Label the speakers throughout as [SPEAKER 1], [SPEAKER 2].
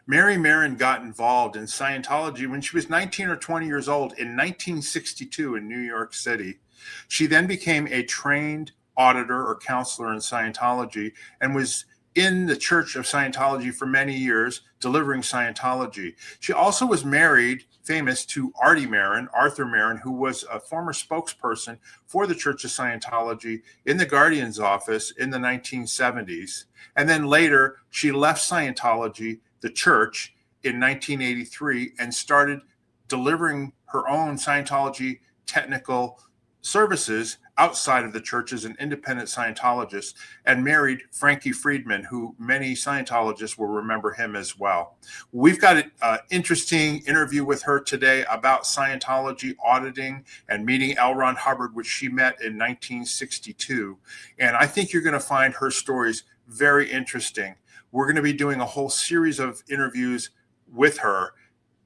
[SPEAKER 1] Mary Maren got involved in Scientology when she was 19 or 20 years old in 1962 in New York City. She then became a trained auditor or counselor in Scientology and was in the Church of Scientology for many years, delivering Scientology. She also was married, famous, to Arthur Maren, who was a former spokesperson for the Church of Scientology in the Guardian's office in the 1970s. And then later, she left Scientology, the church, in 1983 and started delivering her own Scientology technical services outside of the church as an independent Scientologist, and married Frankie Friedman, who many Scientologists will remember him as well. We've got an interesting interview with her today about Scientology auditing and meeting L. Ron Hubbard, which she met in 1962. And I think you're going to find her stories very interesting. We're going to be doing a whole series of interviews with her.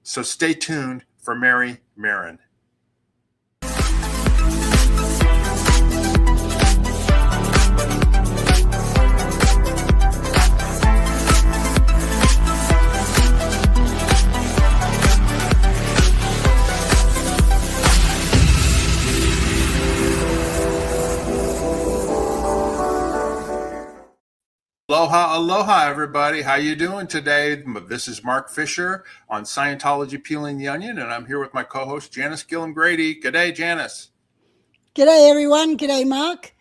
[SPEAKER 1] So stay tuned for Mary Maren. Aloha, aloha, everybody. How you doing today? This is Mark Fisher on Scientology Peeling the Onion, and I'm here with my co-host, Janis Gillham Grady. G'day, Janis.
[SPEAKER 2] G'day, everyone. G'day, Mark.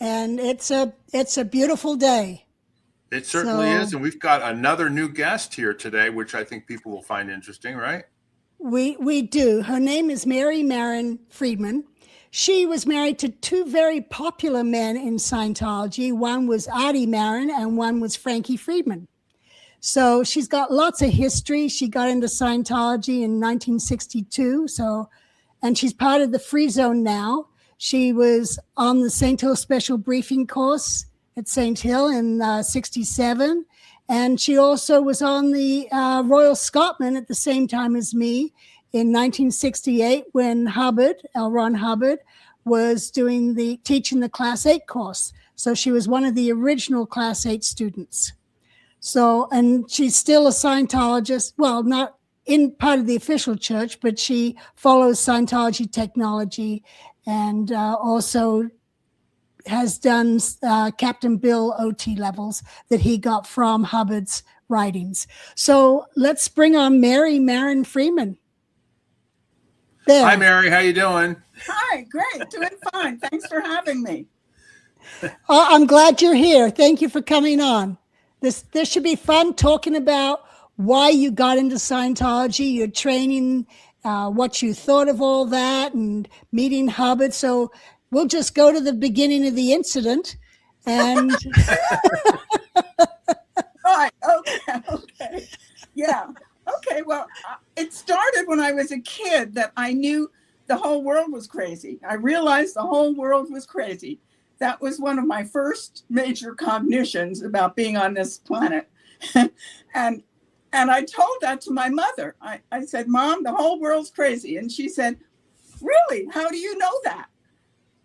[SPEAKER 2] And it's a beautiful day.
[SPEAKER 1] It certainly is, and we've got another new guest here today, which I think people will find interesting, right?
[SPEAKER 2] We do. Her name is Mary Maren Friedman. She was married to two very popular men in Scientology. One was Artie Maren and one was Frankie Friedman. So she's got lots of history. She got into Scientology in 1962. And she's part of the Free Zone now. She was on the St. Hill Special Briefing course at St. Hill in 67. And she also was on the Royal Scotsman at the same time as me in 1968 when L. Ron Hubbard, was teaching the Class 8 course. So she was one of the original Class 8 students. So, and she's still a Scientologist, well, not in part of the official church, but she follows Scientology technology and also has done Captain Bill OT levels that he got from Hubbard's writings. So let's bring on Mary Maren Friedman. There.
[SPEAKER 1] Hi, Mary. How you doing?
[SPEAKER 3] Hi, great. Doing fine. Thanks for having me.
[SPEAKER 2] I'm glad you're here. Thank you for coming on. This should be fun, talking about why you got into Scientology, your training, what you thought of all that, and meeting Hubbard. So we'll just go to the beginning of the incident. And
[SPEAKER 3] Right. Okay. Yeah. Okay, well, it started when I was a kid that I knew the whole world was crazy. I realized the whole world was crazy. That was one of my first major cognitions about being on this planet. and I told that to my mother. I said, Mom, the whole world's crazy. And she said, really? How do you know that?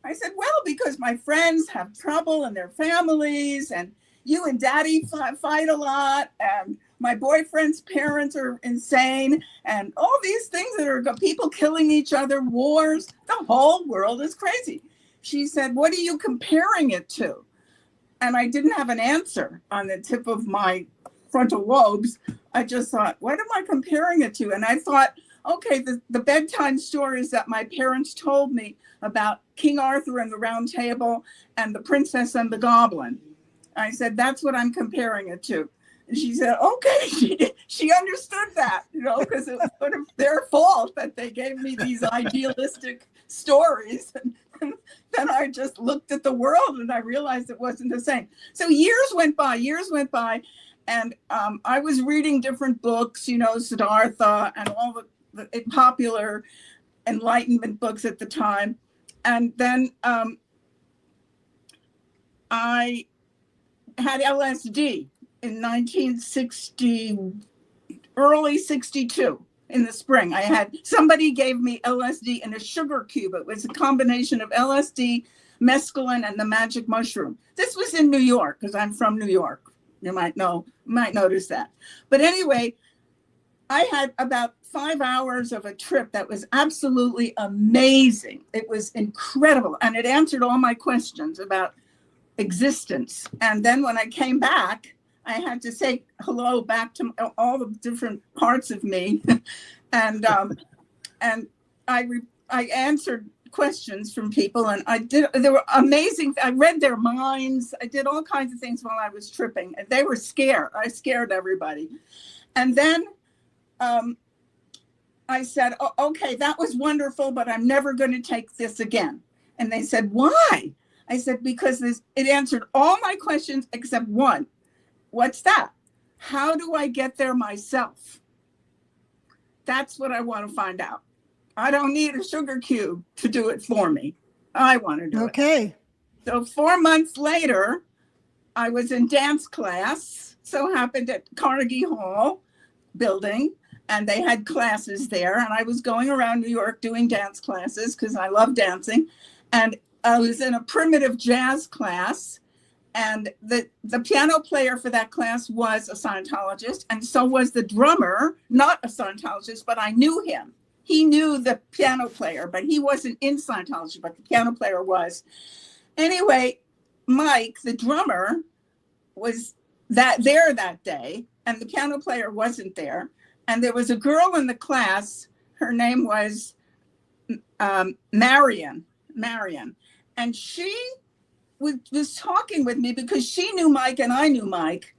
[SPEAKER 3] I said, well, because my friends have trouble in their families, and you and Daddy fight a lot, and my boyfriend's parents are insane, and all these things that are people killing each other, wars, the whole world is crazy. She said, what are you comparing it to? And I didn't have an answer on the tip of my frontal lobes. I just thought, what am I comparing it to? And I thought, okay, the bedtime stories that my parents told me about King Arthur and the Round Table and the Princess and the Goblin. I said, that's what I'm comparing it to. And she said, okay, she understood that, because it was sort of their fault that they gave me these idealistic stories. And then I just looked at the world and I realized it wasn't the same. So years went by, and I was reading different books, Siddhartha and all the popular Enlightenment books at the time. And then I had LSD in 1960, early 62, in the spring. Somebody gave me LSD in a sugar cube. It was a combination of LSD, mescaline, and the magic mushroom. This was in New York, because I'm from New York. You might notice that. But anyway, I had about 5 hours of a trip that was absolutely amazing. It was incredible. And it answered all my questions about existence. And then when I came back, I had to say hello back to all the different parts of me. and I answered questions from people, and they were amazing. I read their minds. I did all kinds of things while I was tripping, and they were scared. I scared everybody. And then I said, oh, okay, that was wonderful, but I'm never going to take this again. And they said, why? I said, because it answered all my questions except one. What's that? How do I get there myself? That's what I want to find out. I don't need a sugar cube to do it for me. I want to do it.
[SPEAKER 2] Okay.
[SPEAKER 3] So 4 months later, I was in dance class, so happened at Carnegie Hall building, and they had classes there. And I was going around New York doing dance classes because I love dancing. And I was in a primitive jazz class. And the piano player for that class was a Scientologist. And so was the drummer, not a Scientologist, but I knew him. He knew the piano player, but he wasn't in Scientology, but the piano player was. Anyway, Mike, the drummer, was there that day, and the piano player wasn't there. And there was a girl in the class. Her name was Marian. And she was talking with me because she knew Mike and I knew Mike.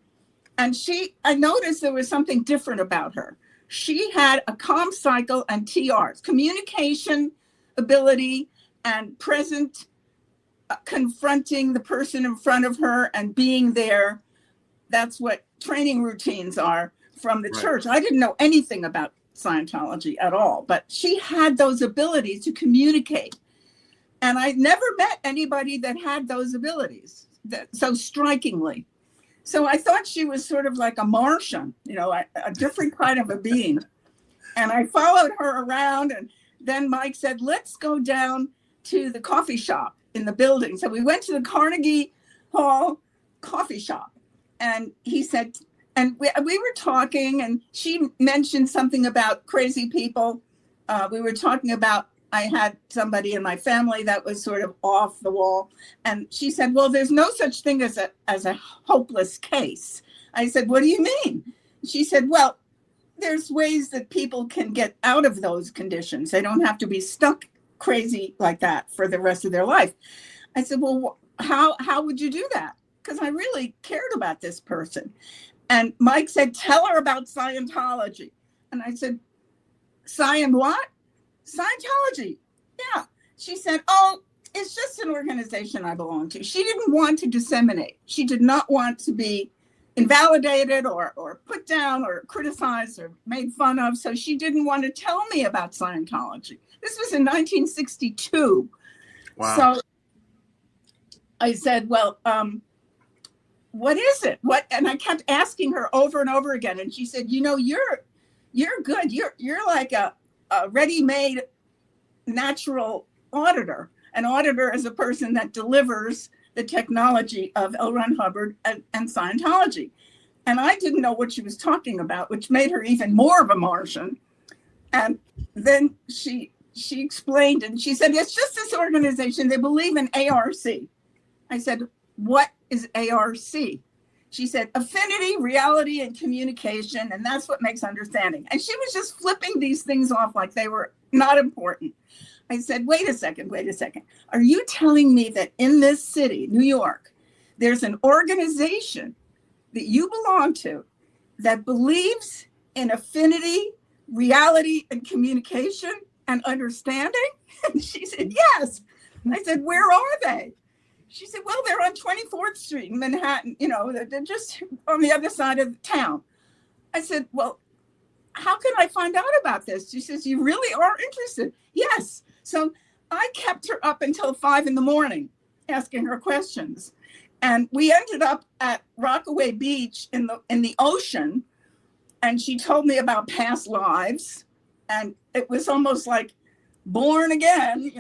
[SPEAKER 3] And I noticed there was something different about her. She had a comm cycle and TRs, communication ability and present, confronting the person in front of her and being there. That's what training routines are from the church. I didn't know anything about Scientology at all, but she had those abilities to communicate. And I never met anybody that had those abilities so strikingly. So I thought she was sort of like a Martian, a different kind of a being. And I followed her around, and then Mike said, let's go down to the coffee shop in the building. So we went to the Carnegie Hall coffee shop, and he said, and we were talking, and she mentioned something about crazy people. We were talking about, I had somebody in my family that was sort of off the wall. And she said, well, there's no such thing as a hopeless case. I said, what do you mean? She said, well, there's ways that people can get out of those conditions. They don't have to be stuck crazy like that for the rest of their life. I said, well, how would you do that? Because I really cared about this person. And Mike said, tell her about Scientology. And I said, what? Scientology. Yeah. She said, oh, it's just an organization I belong to. She didn't want to disseminate. She did not want to be invalidated or put down or criticized or made fun of. So she didn't want to tell me about Scientology. This was in 1962.
[SPEAKER 1] Wow.
[SPEAKER 3] So I said, well, what is it? And I kept asking her over and over again. And she said, you're good. You're like a ready-made natural auditor. An auditor is a person that delivers the technology of L. Ron Hubbard and Scientology. And I didn't know what she was talking about, which made her even more of a Martian. And then she explained, and she said, it's just this organization. They believe in ARC. I said, what is ARC? She said, affinity, reality, and communication, and that's what makes understanding. And she was just flipping these things off like they were not important. I said, wait a second. Are you telling me that in this city, New York, there's an organization that you belong to that believes in affinity, reality, and communication and understanding? And she said, yes. I said, where are they? She said, well, they're on 24th Street in Manhattan. They're just on the other side of the town. I said, well, how can I find out about this? She says, you really are interested? Yes. So I kept her up until 5 a.m. asking her questions. And we ended up at Rockaway Beach in the ocean. And she told me about past lives. And it was almost like born again, in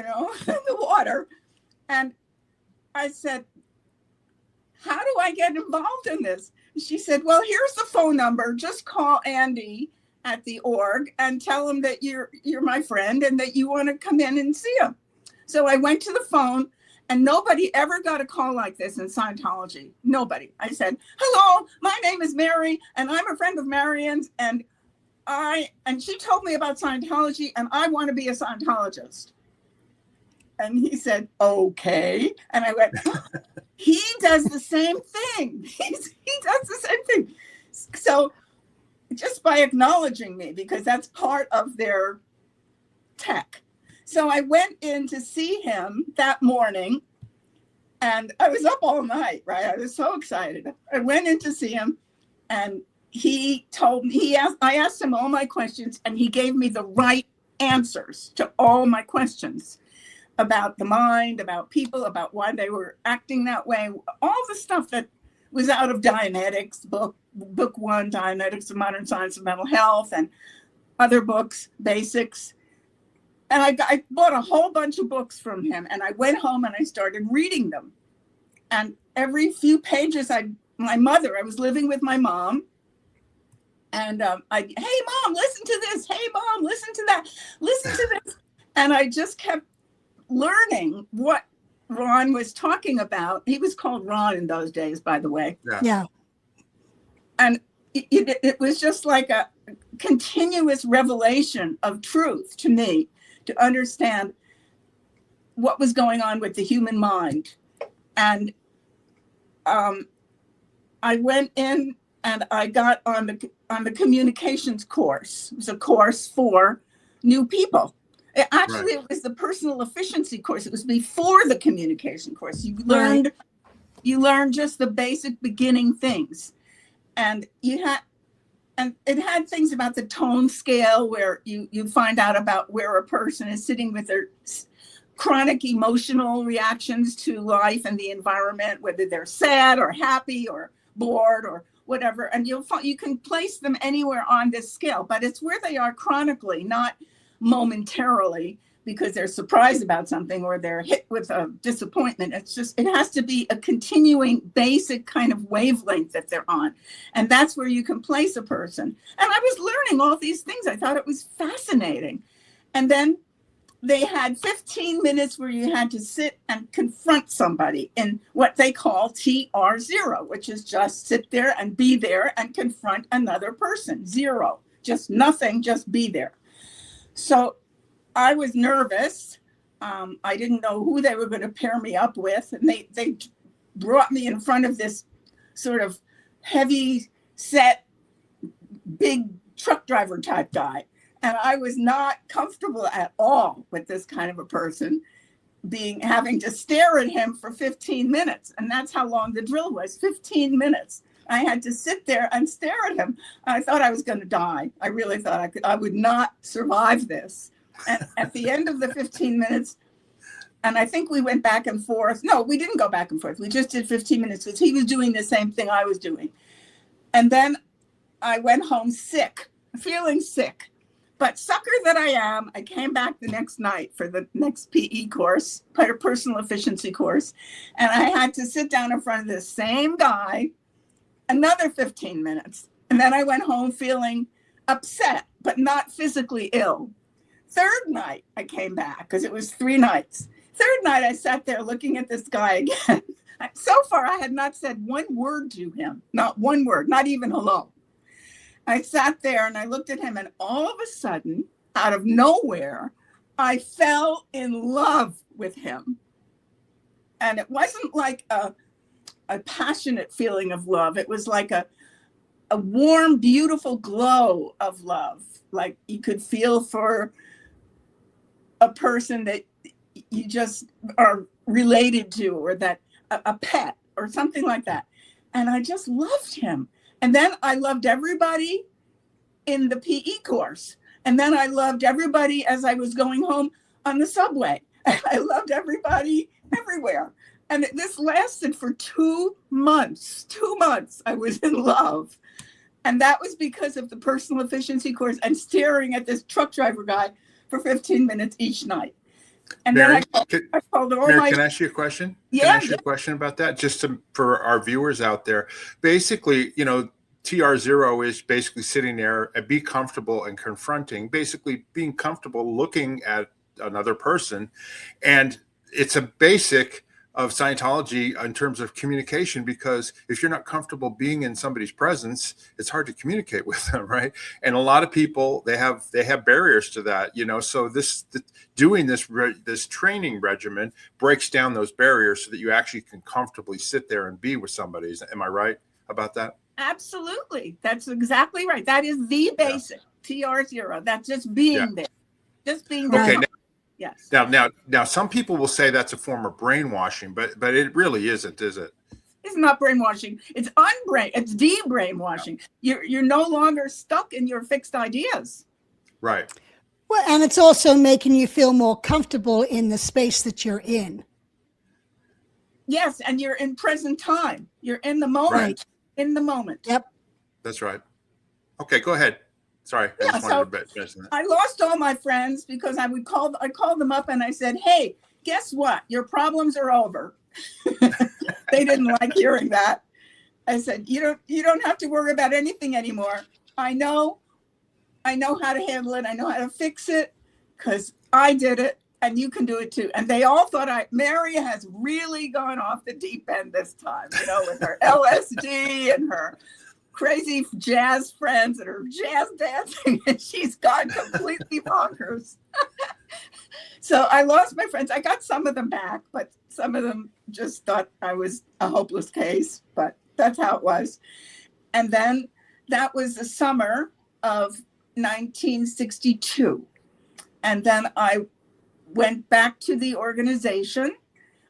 [SPEAKER 3] the water. And I said, how do I get involved in this? She said, well, here's the phone number. Just call Andy at the org and tell them that you're my friend and that you want to come in and see him. So I went to the phone, and nobody ever got a call like this in Scientology. Nobody. I said, hello, my name is Mary, and I'm a friend of Marian's, and she told me about Scientology, and I want to be a Scientologist. And he said, okay. And I went, he does the same thing. He does the same thing. So just by acknowledging me, because that's part of their tech. So I went in to see him that morning, and I was up all night, right? I was so excited. I went in to see him, and he told me, I asked him all my questions, and he gave me the right answers to all my questions about the mind, about people, about why they were acting that way, all the stuff that was out of Dianetics, book 1, Dianetics of Modern Science of Mental Health, and other books, basics. And I bought a whole bunch of books from him, and I went home and I started reading them. And every few pages, I was living with my mom, and hey, Mom, listen to this. Hey, Mom, listen to that. Listen to this. And I just kept learning what Ron was talking about. He was called Ron in those days, by the way.
[SPEAKER 2] Yeah.
[SPEAKER 3] And it was just like a continuous revelation of truth to me, to understand what was going on with the human mind. And I went in and I got on the communications course. It was a course for new people. It was the personal efficiency course. It was before the communication course. You learned just the basic beginning things. And it had things about the tone scale, where you find out about where a person is sitting with their chronic emotional reactions to life and the environment, whether they're sad or happy or bored or whatever. And you can place them anywhere on this scale, but it's where they are chronically, not momentarily, because they're surprised about something or they're hit with a disappointment. It has to be a continuing basic kind of wavelength that they're on. And that's where you can place a person. And I was learning all these things. I thought it was fascinating. And then they had 15 minutes where you had to sit and confront somebody in what they call TR0, which is just sit there and be there and confront another person. 0, just nothing, just be there. So I was nervous. I didn't know who they were going to pair me up with. And they brought me in front of this sort of heavy set, big truck driver type guy. And I was not comfortable at all with this kind of a person, having to stare at him for 15 minutes. And that's how long the drill was, 15 minutes. I had to sit there and stare at him. I thought I was going to die. I really thought I would not survive this. And at the end of the 15 minutes, and I think we went back and forth. No, we didn't go back and forth. We just did 15 minutes because he was doing the same thing I was doing. And then I went home sick, feeling sick. But sucker that I am, I came back the next night for the next PE course, personal efficiency course. And I had to sit down in front of this same guy another 15 minutes. And then I went home feeling upset, but not physically ill. Third night, I came back because it was 3 nights. Third night, I sat there looking at this guy again. So far, I had not said one word to him, not one word, not even hello. I sat there and I looked at him, and all of a sudden, out of nowhere, I fell in love with him. And it wasn't like a passionate feeling of love. It was like a warm, beautiful glow of love. Like you could feel for a person that you just are related to, or that a pet or something like that. And I just loved him. And then I loved everybody in the PE course. And then I loved everybody as I was going home on the subway. I loved everybody everywhere. And this lasted for 2 months. 2 months I was in love. And that was because of the personal efficiency course and staring at this truck driver guy for 15 minutes each night. And
[SPEAKER 1] Mary,
[SPEAKER 3] then I called all
[SPEAKER 1] Mary, can I ask you a question?
[SPEAKER 3] Yeah.
[SPEAKER 1] Can I ask you a question about that? Just for our viewers out there. Basically, TR0 is basically sitting there and be comfortable and confronting, basically being comfortable looking at another person. And it's a basic of Scientology in terms of communication, because if you're not comfortable being in somebody's presence, it's hard to communicate with them, right? And a lot of people, they have barriers to that, so doing this training regimen breaks down those barriers so that you actually can comfortably sit there and be with somebody. Am I right about that?
[SPEAKER 3] Absolutely. That's exactly right. That is the basic TR0. That's just being there. Just being there.
[SPEAKER 1] Okay.
[SPEAKER 3] Yes.
[SPEAKER 1] Now, some people will say that's a form of brainwashing, but it really isn't, is it?
[SPEAKER 3] It's not brainwashing. It's It's de-brainwashing. You're no longer stuck in your fixed ideas.
[SPEAKER 1] Right.
[SPEAKER 2] Well, and it's also making you feel more comfortable in the space that you're in.
[SPEAKER 3] Yes, and you're in present time. You're in the moment.
[SPEAKER 1] Right.
[SPEAKER 3] In the moment.
[SPEAKER 2] Yep.
[SPEAKER 1] That's right. Okay, go ahead. Sorry.
[SPEAKER 3] I lost all my friends because I called them up and I said, hey, guess what? Your problems are over. They didn't like hearing that. I said, you don't have to worry about anything anymore. I know how to handle it. I know how to fix it because I did it and you can do it too. And they all thought Mary has really gone off the deep end this time, with her LSD and her crazy jazz friends and her jazz dancing, and she's gone completely bonkers. So I lost my friends. I got some of them back, but some of them just thought I was a hopeless case, but that's how it was. And then that was the summer of 1962. And then I went back to the organization.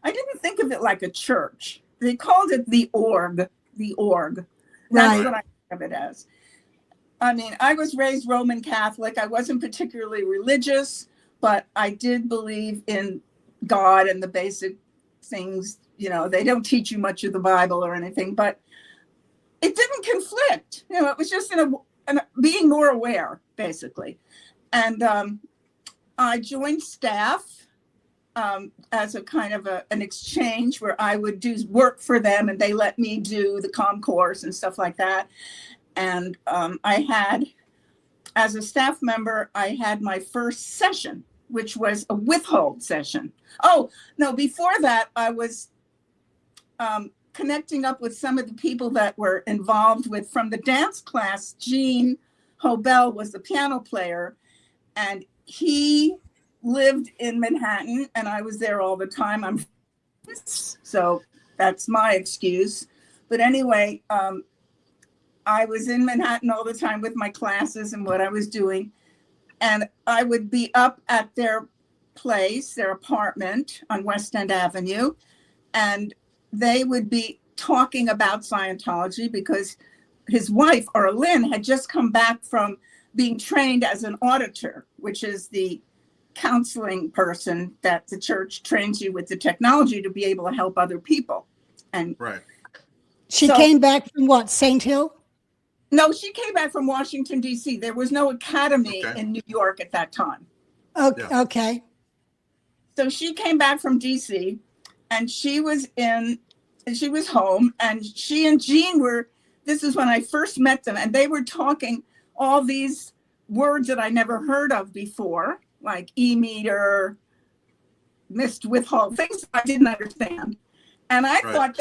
[SPEAKER 3] I didn't think of it like a church. They called it the org. That's what I think of it as. I mean, I was raised Roman Catholic. I wasn't particularly religious, but I did believe in God and the basic things. They don't teach you much of the Bible or anything, but it didn't conflict. It was just being more aware, basically. And I joined staff as a kind of an exchange where I would do work for them and they let me do the comm course and stuff like that. And I had, as a staff member, I had my first session, which was a withhold session. Oh, no, before that, I was connecting up with some of the people that were involved from the dance class. Gene Hobel was the piano player, and he lived in Manhattan, and I was there all the time. So that's my excuse. But anyway, I was in Manhattan all the time with my classes and what I was doing. And I would be up at their place, their apartment on West End Avenue, and they would be talking about Scientology because his wife, Lynn, had just come back from being trained as an auditor, which is the counseling person that the church trains you with the technology to be able to help other people. And
[SPEAKER 1] right.
[SPEAKER 2] She came back from what, St. Hill?
[SPEAKER 3] No, she came back from Washington, D.C. There was no academy in New York at that time.
[SPEAKER 2] Okay.
[SPEAKER 3] So she came back from D.C. and she was home, and she and Jean this is when I first met them, and they were talking all these words that I never heard of before, like e-meter, missed withhold, things I didn't understand. And I thought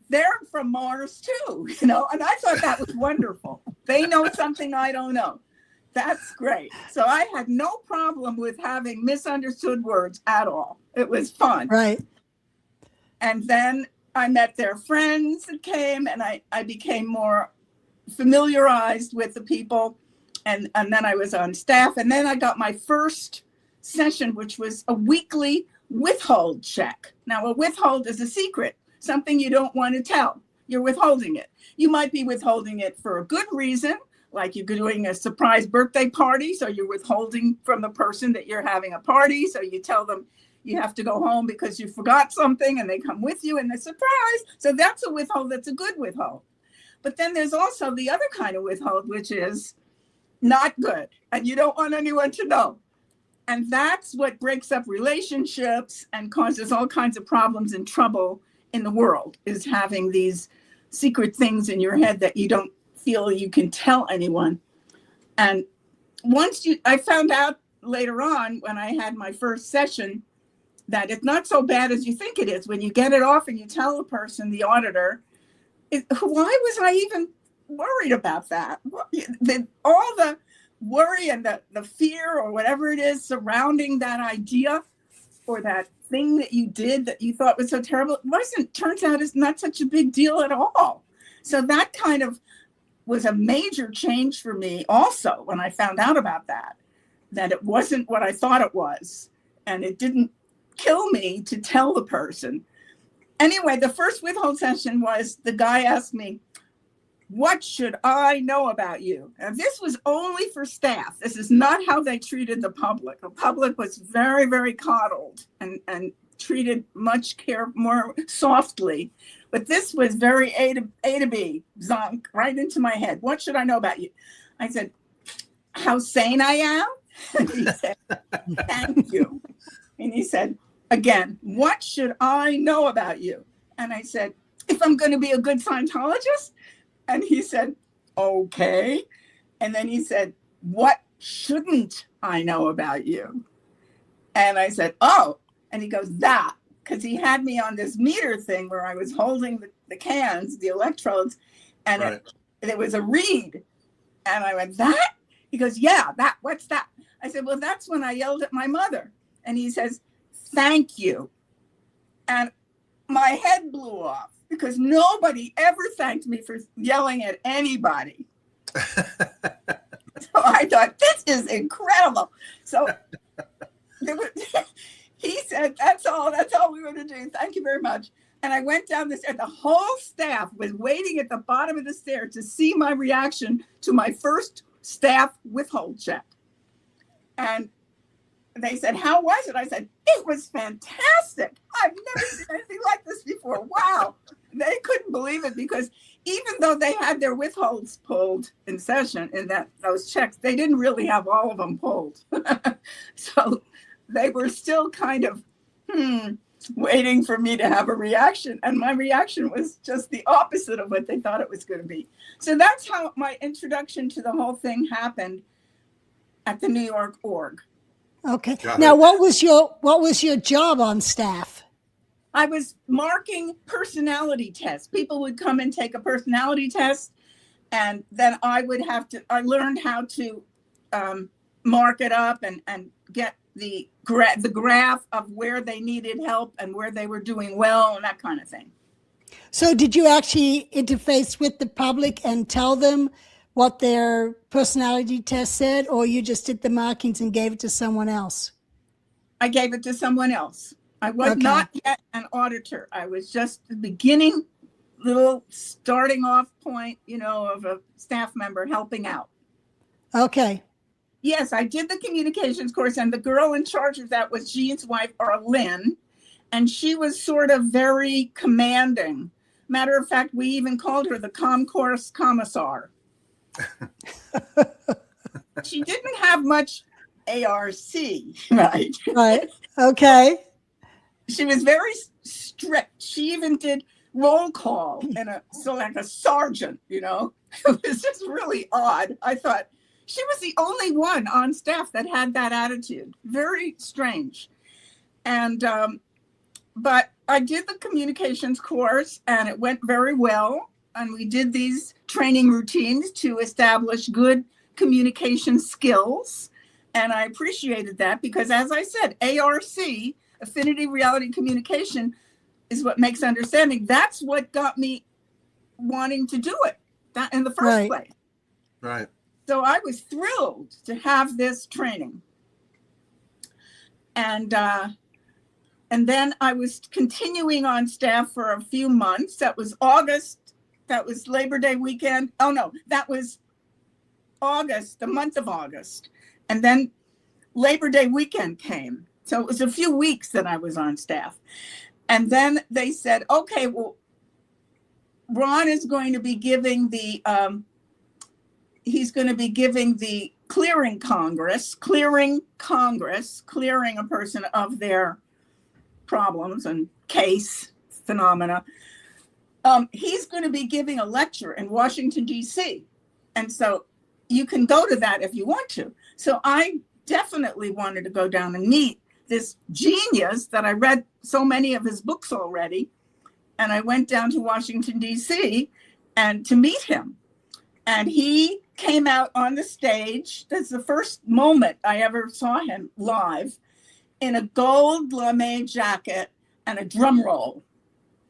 [SPEAKER 3] they're from Mars too, and I thought that was wonderful. They know something I don't know. That's great. So I had no problem with having misunderstood words at all. It was fun.
[SPEAKER 2] Right.
[SPEAKER 3] And then I met their friends that came, and I became more familiarized with the people. And then I was on staff. And then I got my first session, which was a weekly withhold check. Now, a withhold is a secret, something you don't want to tell. You're withholding it. You might be withholding it for a good reason, like you're doing a surprise birthday party. So you're withholding from the person that you're having a party. So you tell them you have to go home because you forgot something, and they come with you and they're surprised. So that's a withhold. That's a good withhold. But then there's also the other kind of withhold, which is not good, and you don't want anyone to know. And that's what breaks up relationships and causes all kinds of problems and trouble in the world, is having these secret things in your head that you don't feel you can tell anyone. And I found out later on when I had my first session that it's not so bad as you think it is. When you get it off and you tell the person, the auditor, why was I even worried about that? All the worry and the fear or whatever it is surrounding that idea or that thing that you did that you thought was so terrible, turns out it's not such a big deal at all. So that kind of was a major change for me also when I found out about that it wasn't what I thought it was. And it didn't kill me to tell the person. Anyway, the first withhold session was the guy asked me, what should I know about you? And this was only for staff. This is not how they treated the public. The public was very, very coddled and treated much more softly. But this was very A to B, zonk, right into my head. What should I know about you? I said, how sane I am? And he said, thank you. And he said, again, what should I know about you? And I said, if I'm going to be a good Scientologist? And he said, okay. And then he said, what shouldn't I know about you? And I said, oh. And he goes, that. Because he had me on this meter thing where I was holding the cans, the electrodes, and right. It was a reed. And I went, that? He goes, yeah, that. What's that? I said, well, that's when I yelled at my mother. And he says, thank you. And my head blew off because nobody ever thanked me for yelling at anybody. So I thought, this is incredible. So he said, that's all we were going to do. Thank you very much. And I went down the stairs. The whole staff was waiting at the bottom of the stairs to see my reaction to my first staff withhold check. And they said, how was it? I said, it was fantastic. I've never seen anything like this before. Wow. They couldn't believe it because even though they had their withholds pulled in session in those checks, they didn't really have all of them pulled. So they were still kind of waiting for me to have a reaction. And my reaction was just the opposite of what they thought it was going to be. So that's how my introduction to the whole thing happened at the New York org.
[SPEAKER 2] Okay. Now, what was your job on staff?
[SPEAKER 3] I was marking personality tests. People would come and take a personality test, and then I learned how to mark it up and get the graph of where they needed help and where they were doing well and that kind of thing.
[SPEAKER 2] So did you actually interface with the public and tell them what their personality test said, or you just did the markings and gave it to someone else?
[SPEAKER 3] I gave it to someone else. I was not yet an auditor. I was just the beginning, little starting off point, of a staff member helping out.
[SPEAKER 2] Okay.
[SPEAKER 3] Yes, I did the communications course, and the girl in charge of that was Jean's wife, Arlene, and she was sort of very commanding. Matter of fact, we even called her the Course Commissar. She didn't have much ARC, right? Right.
[SPEAKER 2] Okay.
[SPEAKER 3] She was very strict. She even did roll call like a sergeant, It was just really odd. I thought she was the only one on staff that had that attitude. Very strange. And but I did the communications course and it went very well. And we did these training routines to establish good communication skills. And I appreciated that because, as I said, ARC, Affinity Reality Communication, is what makes understanding. That's what got me wanting to do it in the first place.
[SPEAKER 1] Right.
[SPEAKER 3] So I was thrilled to have this training. And then I was continuing on staff for a few months. That was August. That was Labor Day weekend. Oh, no, that was August, the month of August. And then Labor Day weekend came. So it was a few weeks that I was on staff. And then they said, okay, well, Ron is going to be giving the clearing a person of their problems and case phenomena. He's going to be giving a lecture in Washington, D.C. And so you can go to that if you want to. So I definitely wanted to go down and meet this genius that I read so many of his books already. And I went down to Washington, D.C. and to meet him. And he came out on the stage. That's the first moment I ever saw him live, in a gold lame jacket and a drum roll.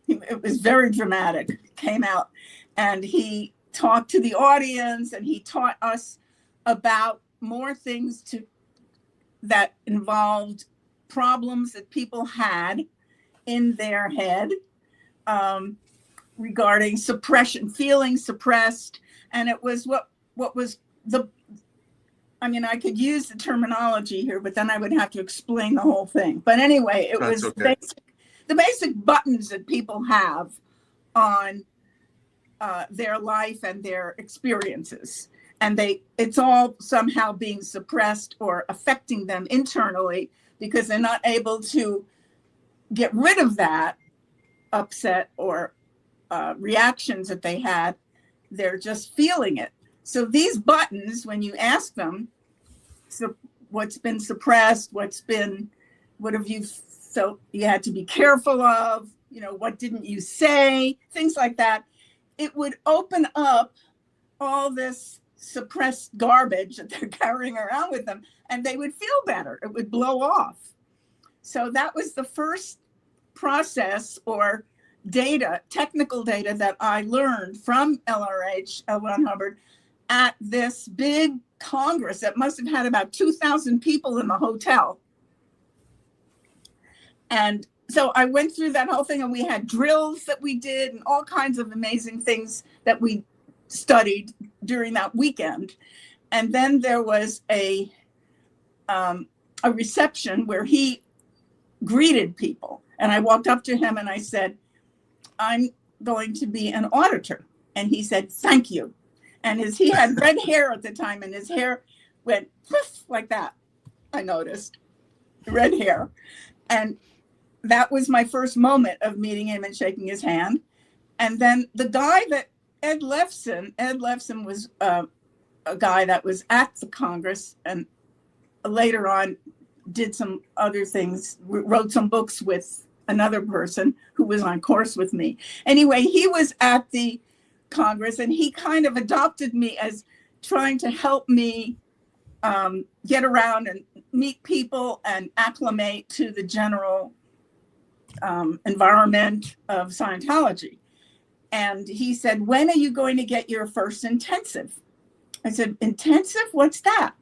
[SPEAKER 3] It was very dramatic. Came out and he talked to the audience, and he taught us about more things that involved problems that people had in their head, regarding suppression, feeling suppressed. And it was what was I could use the terminology here, but then I would have to explain the whole thing. But anyway, it was okay. The basic buttons that people have on their life and their experiences. And it's all somehow being suppressed or affecting them internally because they're not able to get rid of that upset or reactions that they had. They're just feeling it. So these buttons, when you ask them, so what's been suppressed, what have you felt you had to be careful of, what didn't you say, things like that, it would open up all this suppressed garbage that they're carrying around with them, and they would feel better. It would blow off. So that was the first process or technical data that I learned from LRH, L. Ron Hubbard, at this big Congress that must have had about 2,000 people in the hotel. And so I went through that whole thing, and we had drills that we did and all kinds of amazing things that we studied during that weekend. And then there was a reception where he greeted people. And I walked up to him and I said, I'm going to be an auditor. And he said, thank you. And he had red hair at the time, and his hair went poof, like that. I noticed red hair. And that was my first moment of meeting him and shaking his hand. And then the guy that Ed Lefson was a guy that was at the Congress and later on did some other things, wrote some books with another person who was on course with me. Anyway, he was at the Congress, and he kind of adopted me as trying to help me get around and meet people and acclimate to the general environment of Scientology. And he said, when are you going to get your first intensive? I said, intensive? What's that?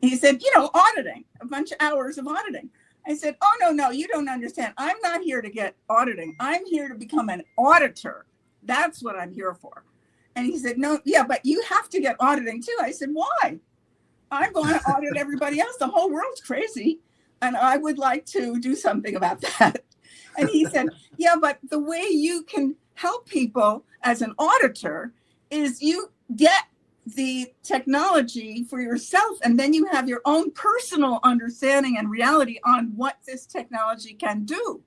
[SPEAKER 3] He said, auditing, a bunch of hours of auditing. I said, oh, no, you don't understand. I'm not here to get auditing. I'm here to become an auditor. That's what I'm here for. And he said, no, yeah, but you have to get auditing too. I said, why? I'm going to audit everybody else. The whole world's crazy. And I would like to do something about that. And he said, yeah, but the way you can help people as an auditor is you get the technology for yourself, and then you have your own personal understanding and reality on what this technology can do.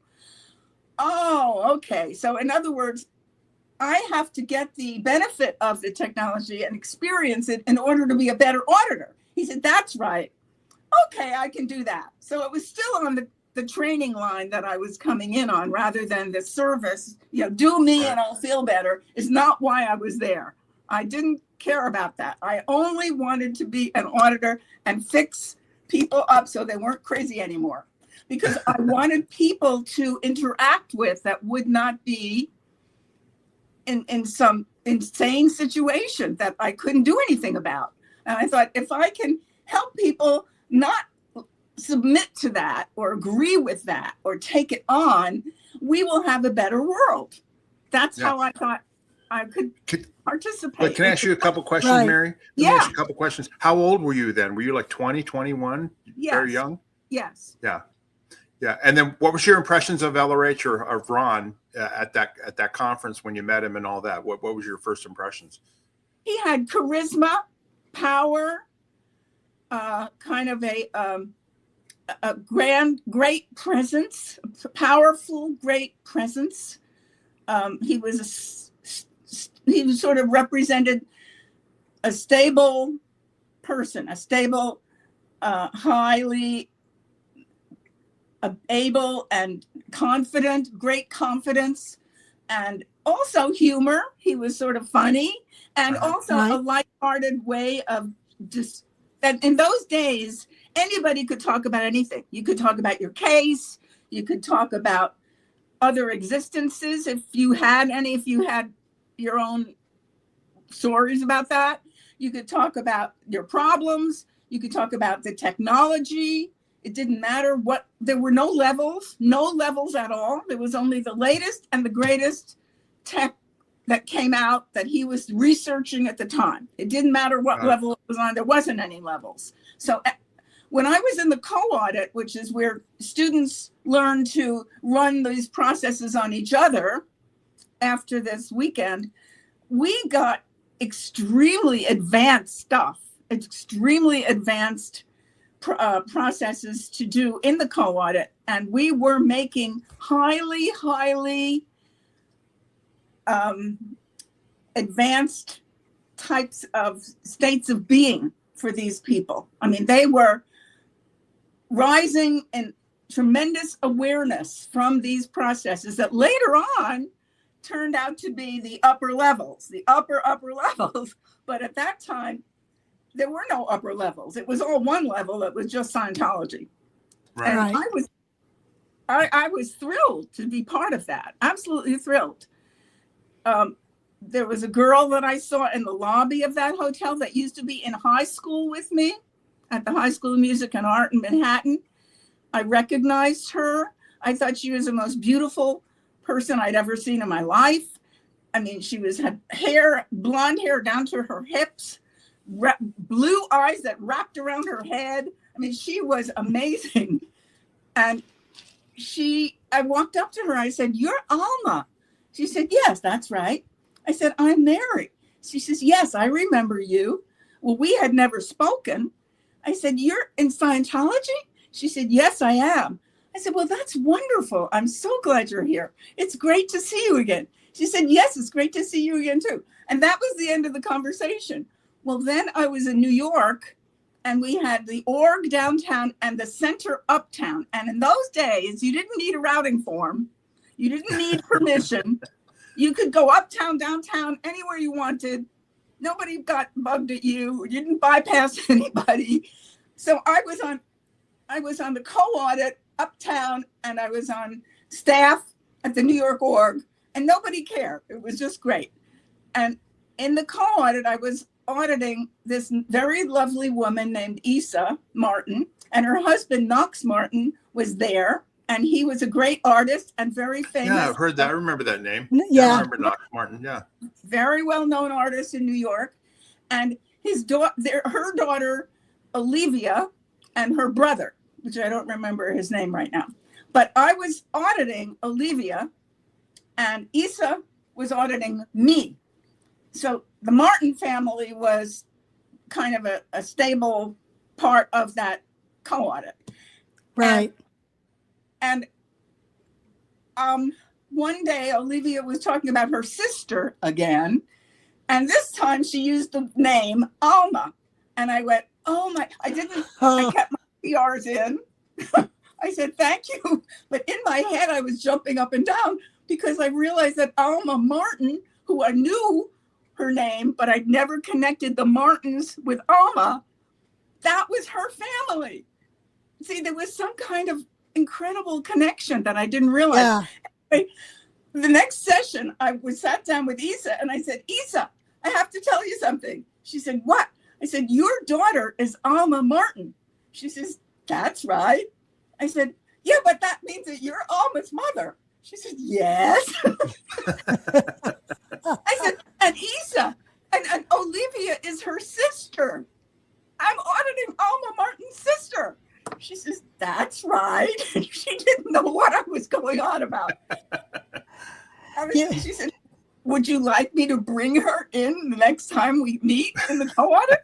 [SPEAKER 3] Oh, okay. So in other words, I have to get the benefit of the technology and experience it in order to be a better auditor. He said, that's right. Okay, I can do that. So it was still on the training line that I was coming in on rather than the service, do me and I'll feel better is not why I was there. I didn't care about that. I only wanted to be an auditor and fix people up so they weren't crazy anymore, because I wanted people to interact with that would not be in some insane situation that I couldn't do anything about. And I thought, if I can help people not submit to that or agree with that or take it on, we will have a better world. That's how I thought I could participate.
[SPEAKER 1] Can I ask you a couple questions,
[SPEAKER 2] Right.
[SPEAKER 1] Mary? Let me ask you a couple questions. How old were you then? Were you like 20, 21?
[SPEAKER 3] Yes.
[SPEAKER 1] Very young?
[SPEAKER 3] Yes.
[SPEAKER 1] Yeah. And then what was your impressions of LRH or of Ron at that conference when you met him and all that? What was your first impressions?
[SPEAKER 3] He had charisma, power, kind of a great presence, powerful, great presence. He was sort of represented a stable person, a stable, highly able and confident, great confidence, and also humor. He was sort of funny, and also
[SPEAKER 2] Right.
[SPEAKER 3] a lighthearted way of just, and in those days, anybody could talk about anything. You could talk about your case, you could talk about other existences if you had any, if you had your own stories about that. You could talk about your problems, you could talk about the technology. It didn't matter what, there were no levels at all. There was only the latest and the greatest tech that came out that he was researching at the time. It didn't matter what level it was on, there wasn't any levels. So when I was in the co-audit, which is where students learn to run these processes on each other after this weekend, we got extremely advanced stuff, extremely advanced processes to do in the co-audit. And we were making highly advanced types of states of being for these people. I mean, they were rising in tremendous awareness from these processes that later on turned out to be the upper levels, the upper levels. But at that time, there were no upper levels. It was all one level. It was just Scientology.
[SPEAKER 1] Right.
[SPEAKER 3] And I was thrilled to be part of that. Absolutely thrilled. There was a girl that I saw in the lobby of that hotel that used to be in high school with me at the High School of Music and Art in Manhattan. I recognized her. I thought she was the most beautiful person I'd ever seen in my life. I mean, had hair, blonde hair down to her hips, blue eyes that wrapped around her head. I mean, she was amazing. And I walked up to her. I said, "You're Alma." She said, "Yes, that's right." I said, "I'm Mary." She says, "Yes, I remember you." Well, we had never spoken. I said, "You're in Scientology?" She said, "Yes, I am." I said, "Well, that's wonderful. I'm so glad you're here. It's great to see you again." She said, "Yes, it's great to see you again too." And that was the end of the conversation. Well, then I was in New York, and we had the org downtown and the center uptown. And in those days, you didn't need a routing form. You didn't need permission. You could go uptown, downtown, anywhere you wanted. Nobody got bugged at you. You didn't bypass anybody. So I was on the co-audit uptown, and I was on staff at the New York org, and nobody cared. It was just great. And in the co-audit, I was auditing this very lovely woman named Isa Martin, and her husband, Knox Martin, was there. And he was a great artist and very famous.
[SPEAKER 1] Yeah, I've heard that. I remember that name.
[SPEAKER 2] Yeah.
[SPEAKER 1] I remember Knox Martin. Yeah.
[SPEAKER 3] Very well-known artist in New York. And her daughter, Olivia, and her brother, which I don't remember his name right now. But I was auditing Olivia, and Isa was auditing me. So the Martin family was kind of a stable part of that co-audit.
[SPEAKER 2] Right.
[SPEAKER 3] And one day Olivia was talking about her sister again. And this time she used the name Alma. And I went, "Oh my," I kept my PRs in. I said, "Thank you." But in my head, I was jumping up and down because I realized that Alma Martin, who I knew her name, but I'd never connected the Martins with Alma, that was her family. See, there was some kind of incredible connection that I didn't realize.
[SPEAKER 2] Yeah.
[SPEAKER 3] Anyway, the next session, I sat down with Isa and I said, "Isa, I have to tell you something." She said, "What?" I said, "Your daughter is Alma Martin." She says, "That's right." I said, "Yeah, but that means that you're Alma's mother." She said, "Yes." I said, "And Isa and Olivia is her sister. I'm auditing Alma Martin's sister." She says, "That's right." She didn't know what I was going on about. She said, "Would you like me to bring her in the next time we meet in the co-audit?"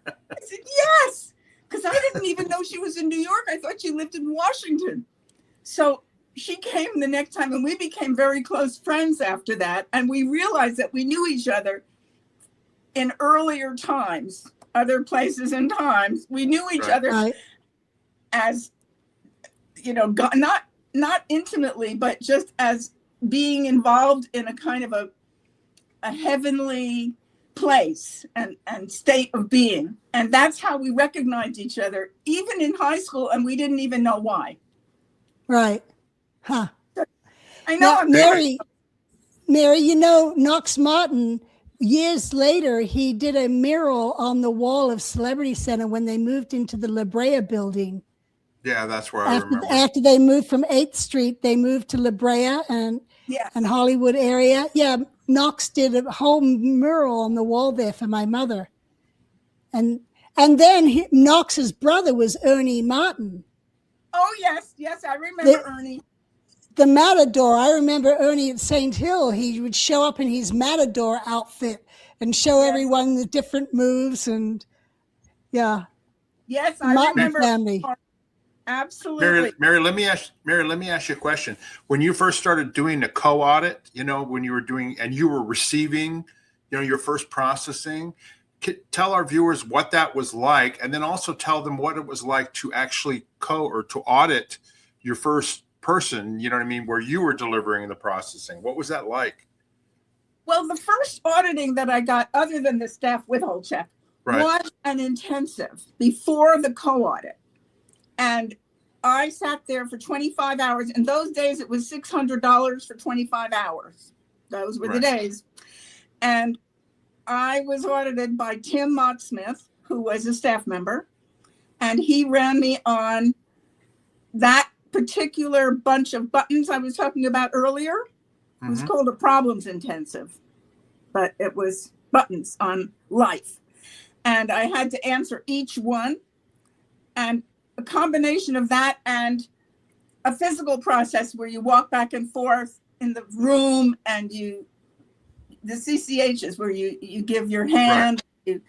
[SPEAKER 3] I said, "Yes," because I didn't even know she was in New York. I thought she lived in Washington. So she came the next time, and we became very close friends after that. And we realized that we knew each other in earlier times, other places and times, we knew each other
[SPEAKER 2] Right.
[SPEAKER 3] as, not intimately, but just as being involved in a kind of a heavenly place and state of being. And that's how we recognized each other, even in high school, and we didn't even know why.
[SPEAKER 2] Right. Huh.
[SPEAKER 3] I know.
[SPEAKER 2] Now, Mary, Knox Martin, years later, he did a mural on the wall of Celebrity Center when they moved into the La Brea building.
[SPEAKER 1] Yeah, that's where I remember.
[SPEAKER 2] After they moved from 8th Street, they moved to La Brea and Hollywood area. Yeah, Knox did a whole mural on the wall there for my mother. And then Knox's brother was Ernie Martin.
[SPEAKER 3] Oh, yes, I remember Ernie.
[SPEAKER 2] The Matador. I remember Ernie at St. Hill. He would show up in his Matador outfit and show everyone the different moves. And yeah.
[SPEAKER 3] Yes, I
[SPEAKER 2] Martin
[SPEAKER 3] remember.
[SPEAKER 2] Family.
[SPEAKER 3] Absolutely.
[SPEAKER 1] Mary, let me ask you a question. When you first started doing the co-audit, when you were doing and you were receiving, your first processing, tell our viewers what that was like, and then also tell them what it was like to actually to audit your first person, where you were delivering the processing. What was that like?
[SPEAKER 3] Well, the first auditing that I got, other than the staff withhold check, was an intensive before the co-audit. And I sat there for 25 hours. In those days, it was $600 for 25 hours. Those were the days. And I was audited by Tim Mott-Smith, who was a staff member. And he ran me on that particular bunch of buttons I was talking about earlier. It was called a problems intensive, but it was buttons on life. And I had to answer each one. And a combination of that and a physical process where you walk back and forth in the room and the CCHs where you give your hand, you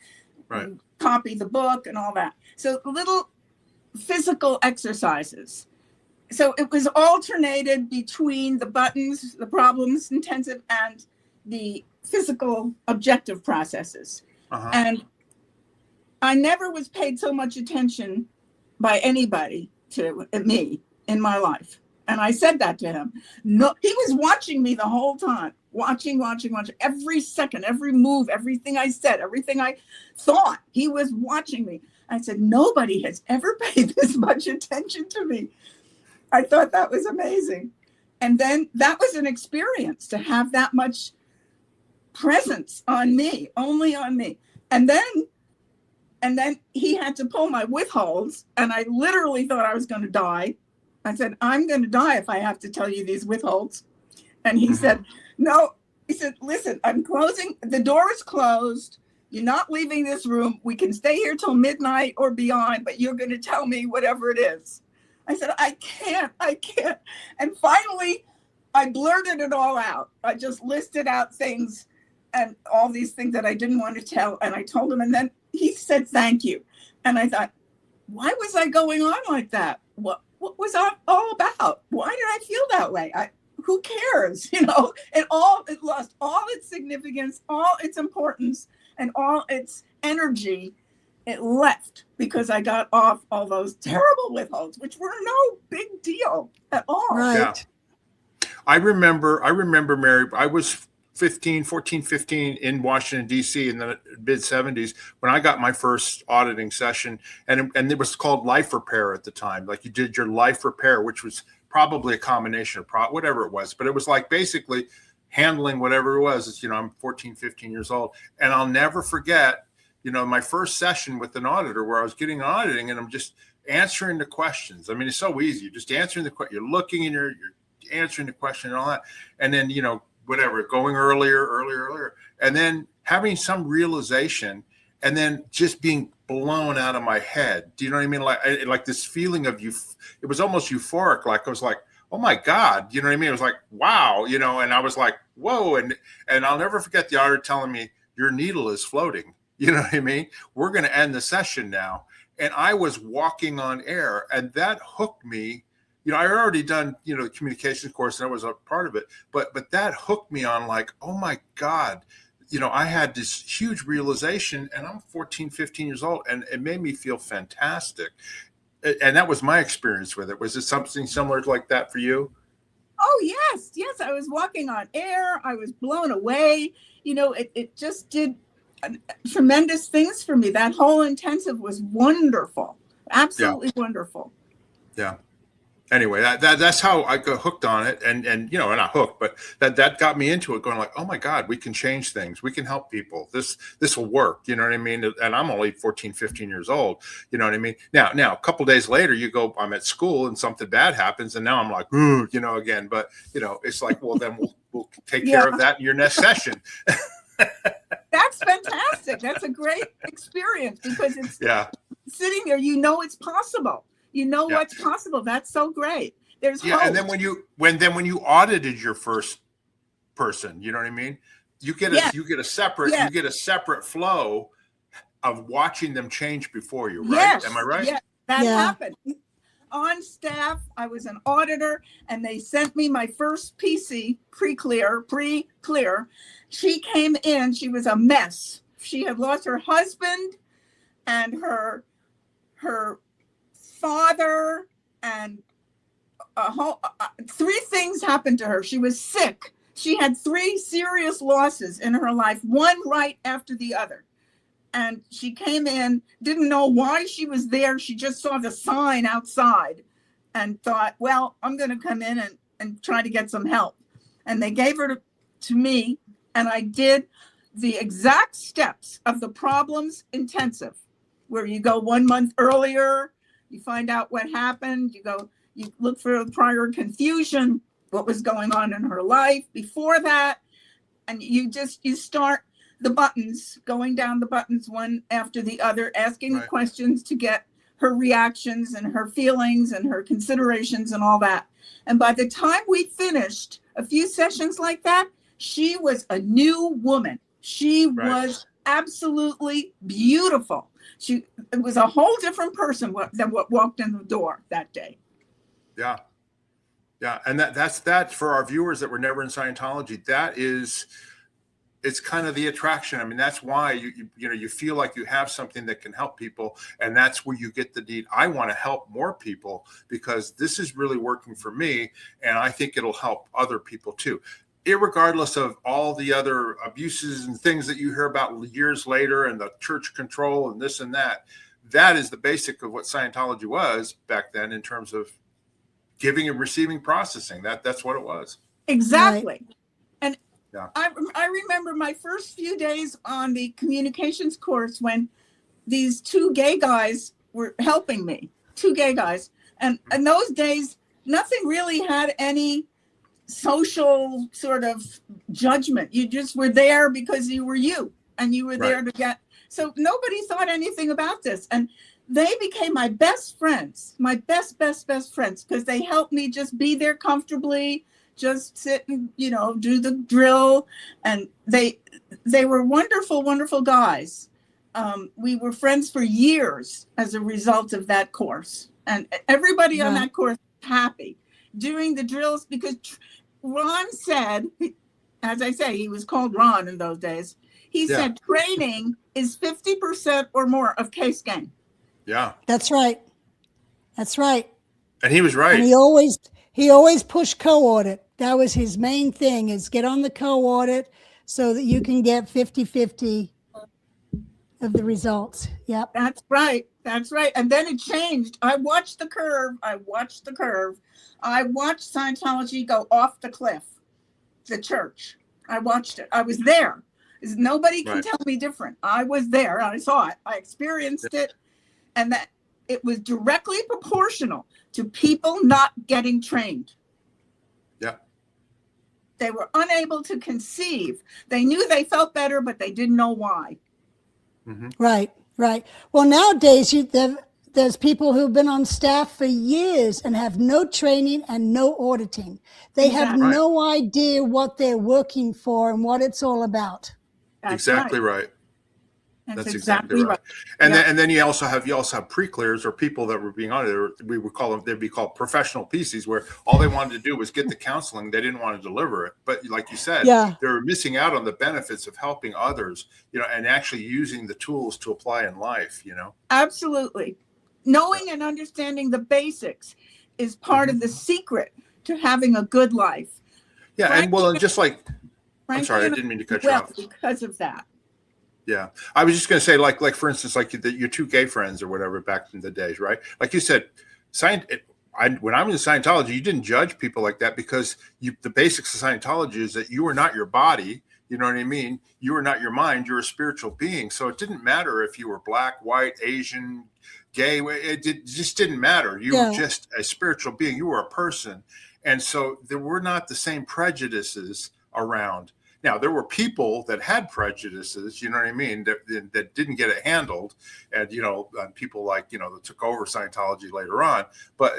[SPEAKER 3] copy the book and all that. So little physical exercises. So it was alternated between the buttons, the problems intensive, and the physical objective processes. And I never was paid so much attention by anybody to me in my life. And I said that to him. No, he was watching me the whole time, watching every second, every move, everything I said, everything I thought. He was watching me. I said, nobody has ever paid this much attention to me. I thought that was amazing. And then that was an experience to have that much presence on me, only on me. And then he had to pull my withholds, and I literally thought I was going to die. I said, I'm going to die if I have to tell you these withholds. And he said, no. He said, listen, I'm closing. The door is closed. You're not leaving this room. We can stay here till midnight or beyond, but you're going to tell me whatever it is. I said, I can't. And finally, I blurted it all out. I just listed out things and all these things that I didn't want to tell. And I told him, and then he said, thank you. And I thought, why was I going on like that? What was I all about? Why did I feel that way? Who cares? It lost all its significance, all its importance, and all its energy. It left because I got off all those terrible withholds, which were no big deal at all.
[SPEAKER 2] Right.
[SPEAKER 1] Yeah. I remember, Mary, I was 15 in Washington, D.C. in the mid-70s when I got my first auditing session. And it was called life repair at the time. Like you did your life repair, which was probably a combination of whatever it was. But it was like basically handling whatever it was. I'm 14, 15 years old. And I'll never forget, my first session with an auditor where I was getting auditing and I'm just answering the questions. I mean, it's so easy. You're just answering the question. You're looking and you're answering the question and all that. And then, whatever, going earlier, and then having some realization, and then just being blown out of my head. Do you know what I mean? Like this feeling of it was almost euphoric. Like I was like, oh my God, you know what I mean? It was like, wow, and I was like, whoa. And I'll never forget the auditor telling me, your needle is floating. You know what I mean? We're going to end the session now. And I was walking on air, and that hooked me. I had already done, the communications course, and I was a part of it, but that hooked me on like, oh my God, I had this huge realization, and I'm 14, 15 years old, and it made me feel fantastic. And that was my experience with it. Was it something similar like that for you?
[SPEAKER 3] Oh, yes. Yes. I was walking on air. I was blown away. It just did tremendous things for me. That whole intensive was wonderful. Absolutely wonderful.
[SPEAKER 1] Yeah. Anyway, that's how I got hooked on it, and not hooked, but that got me into it, going like, oh my God, we can change things, we can help people. This will work, you know what I mean? And I'm only 14, 15 years old, you know what I mean? Now a couple days later, I'm at school and something bad happens, and now I'm like, ooh, again. But it's like, well, then we'll take care of that in your next session.
[SPEAKER 3] That's fantastic. That's a great experience, because it's sitting there, it's possible. What's possible. That's so great. There's hope.
[SPEAKER 1] And then when you audited your first person, you know what I mean? You get a separate flow of watching them change before you, right?
[SPEAKER 3] Yes.
[SPEAKER 1] Am I right?
[SPEAKER 3] Yeah, that happened. On staff, I was an auditor, and they sent me my first PC, pre-clear. She came in, she was a mess. She had lost her husband and her father, and three things happened to her. She was sick. She had three serious losses in her life, one right after the other. And she came in, didn't know why she was there. She just saw the sign outside and thought, well, I'm going to come in and try to get some help. And they gave her to me, and I did the exact steps of the problems intensive, where you go 1 month earlier, you find out what happened, you look for prior confusion, what was going on in her life before that, and you start the buttons, going down the buttons one after the other, asking the questions to get her reactions and her feelings and her considerations and all that. And by the time we finished a few sessions like that, she was a new woman. She was absolutely beautiful. It was a whole different person than what walked in the door that day.
[SPEAKER 1] Yeah. And that's for our viewers that were never in Scientology. It's kind of the attraction. I mean, that's why you feel like you have something that can help people, and that's where you get the need. I want to help more people because this is really working for me, and I think it'll help other people too. Irregardless of all the other abuses and things that you hear about years later, and the church control and this and that, that is the basic of what Scientology was back then in terms of giving and receiving processing. That's what it was.
[SPEAKER 3] Exactly.
[SPEAKER 2] Right.
[SPEAKER 3] And I remember my first few days on the communications course when these two gay guys were helping me, two gay guys. And in those days, nothing really had any social sort of judgment. You just were there because you were you, and you were there to get. So nobody thought anything about this. And they became my best friends, my best friends, because they helped me just be there comfortably, just sit and, do the drill. And they were wonderful guys. We were friends for years as a result of that course. And everybody on that course was happy doing the drills, because Ron said, as I say, he was called Ron in those days. He said training is 50% or more of case gain.
[SPEAKER 1] Yeah.
[SPEAKER 2] That's right.
[SPEAKER 1] And he was right.
[SPEAKER 2] And he always pushed co-audit. That was his main thing, is get on the co-audit so that you can get 50-50 of the results. Yep.
[SPEAKER 3] That's right. And then it changed. I watched the curve. I watched Scientology go off the cliff, the church. I watched it. I was there. Nobody can tell me different. I was there. I saw it. I experienced it. And that it was directly proportional to people not getting trained.
[SPEAKER 1] Yeah.
[SPEAKER 3] They were unable to conceive. They knew they felt better, but they didn't know why.
[SPEAKER 1] Mm-hmm.
[SPEAKER 2] Right. Well, nowadays, there's people who've been on staff for years and have no training and no auditing. They have no idea what they're working for and what it's all about.
[SPEAKER 1] That's exactly right. That's exactly right. And then you also have pre-clears, or people that were being audited. We would call them, they'd be called professional PCs, where all they wanted to do was get the counseling. They didn't want to deliver it. But like you said, they were missing out on the benefits of helping others, and actually using the tools to apply in life,
[SPEAKER 3] Absolutely. Knowing and understanding the basics is part of the secret to having a good life.
[SPEAKER 1] Yeah.
[SPEAKER 3] Frankly,
[SPEAKER 1] and just like, I'm sorry, I didn't mean to cut you off.
[SPEAKER 3] Because of that.
[SPEAKER 1] Yeah, I was just going to say, like for instance, like your two gay friends or whatever back in the days, right? Like you said, when I was in Scientology, you didn't judge people like that, because the basics of Scientology is that you are not your body. You know what I mean? You are not your mind. You're a spiritual being. So it didn't matter if you were black, white, Asian, gay. It just didn't matter. You were just a spiritual being. You were a person. And so there were not the same prejudices around. Now, there were people that had prejudices, you know what I mean, that didn't get it handled. And, people like, that took over Scientology later on. But,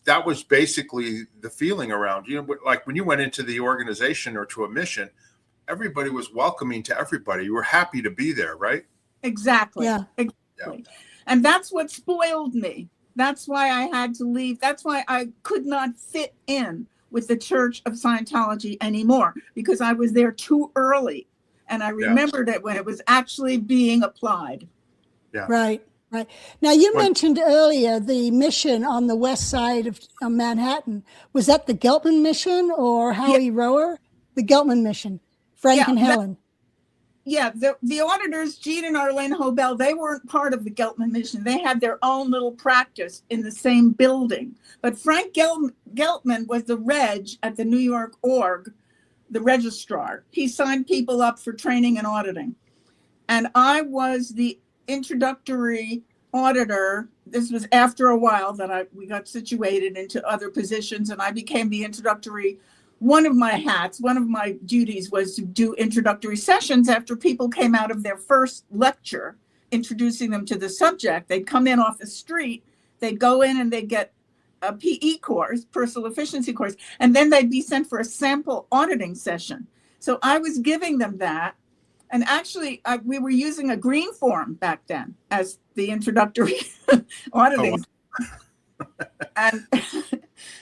[SPEAKER 1] that was basically the feeling around, like when you went into the organization or to a mission, everybody was welcoming to everybody. You were happy to be there, right?
[SPEAKER 3] Exactly.
[SPEAKER 2] Yeah.
[SPEAKER 3] Exactly. Yeah. And that's what spoiled me. That's why I had to leave. That's why I could not fit in with the Church of Scientology anymore, because I was there too early. And I remembered it when it was actually being applied.
[SPEAKER 1] Yeah.
[SPEAKER 2] Right. Now, you mentioned earlier the mission on the west side of Manhattan. Was that the Gillham mission or Howie Rower? The Gillham mission, Frank and Helen.
[SPEAKER 3] The auditors, Gene and Arlene Hobel, they weren't part of the Gillham mission. They had their own little practice in the same building. But Frank Geltman was the reg at the New York org, the registrar. He signed people up for training and auditing. And I was the introductory auditor. This was after a while that we got situated into other positions, and I became the introductory. One of my duties was to do introductory sessions after people came out of their first lecture, introducing them to the subject. They'd come in off the street, they'd go in and they'd get a PE course, personal efficiency course, and then they'd be sent for a sample auditing session. So I was giving them that. And actually, we were using a green form back then as the introductory auditing.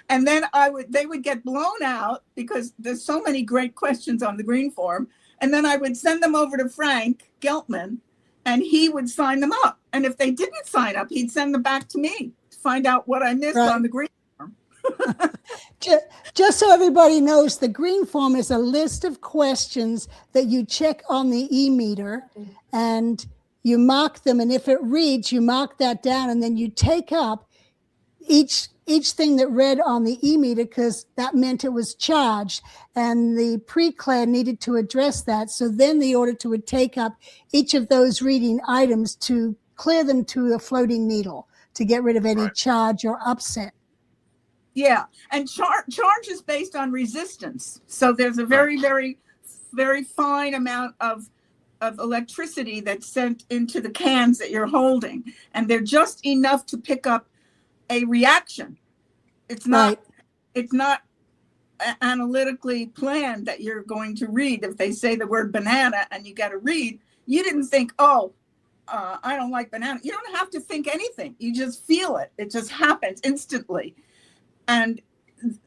[SPEAKER 3] And then they would get blown out because there's so many great questions on the green form. And then I would send them over to Frank Geltman, and he would sign them up. And if they didn't sign up, he'd send them back to me to find out what I missed on the green form.
[SPEAKER 2] Just so everybody knows, the green form is a list of questions that you check on the e-meter, and you mark them. And if it reads, you mark that down, and then you take up each thing that read on the e-meter, because that meant it was charged, and the pre-clear needed to address that. So then the auditor would take up each of those reading items to clear them to a floating needle to get rid of any charge or upset.
[SPEAKER 3] Yeah, and charge is based on resistance. So there's a very, very, very fine amount of electricity that's sent into the cans that you're holding, and they're just enough to pick up a reaction. It's not analytically planned that you're going to read. If they say the word banana and you got to read, you didn't think, I don't like banana. You don't have to think anything. You just feel it. It just happens instantly. And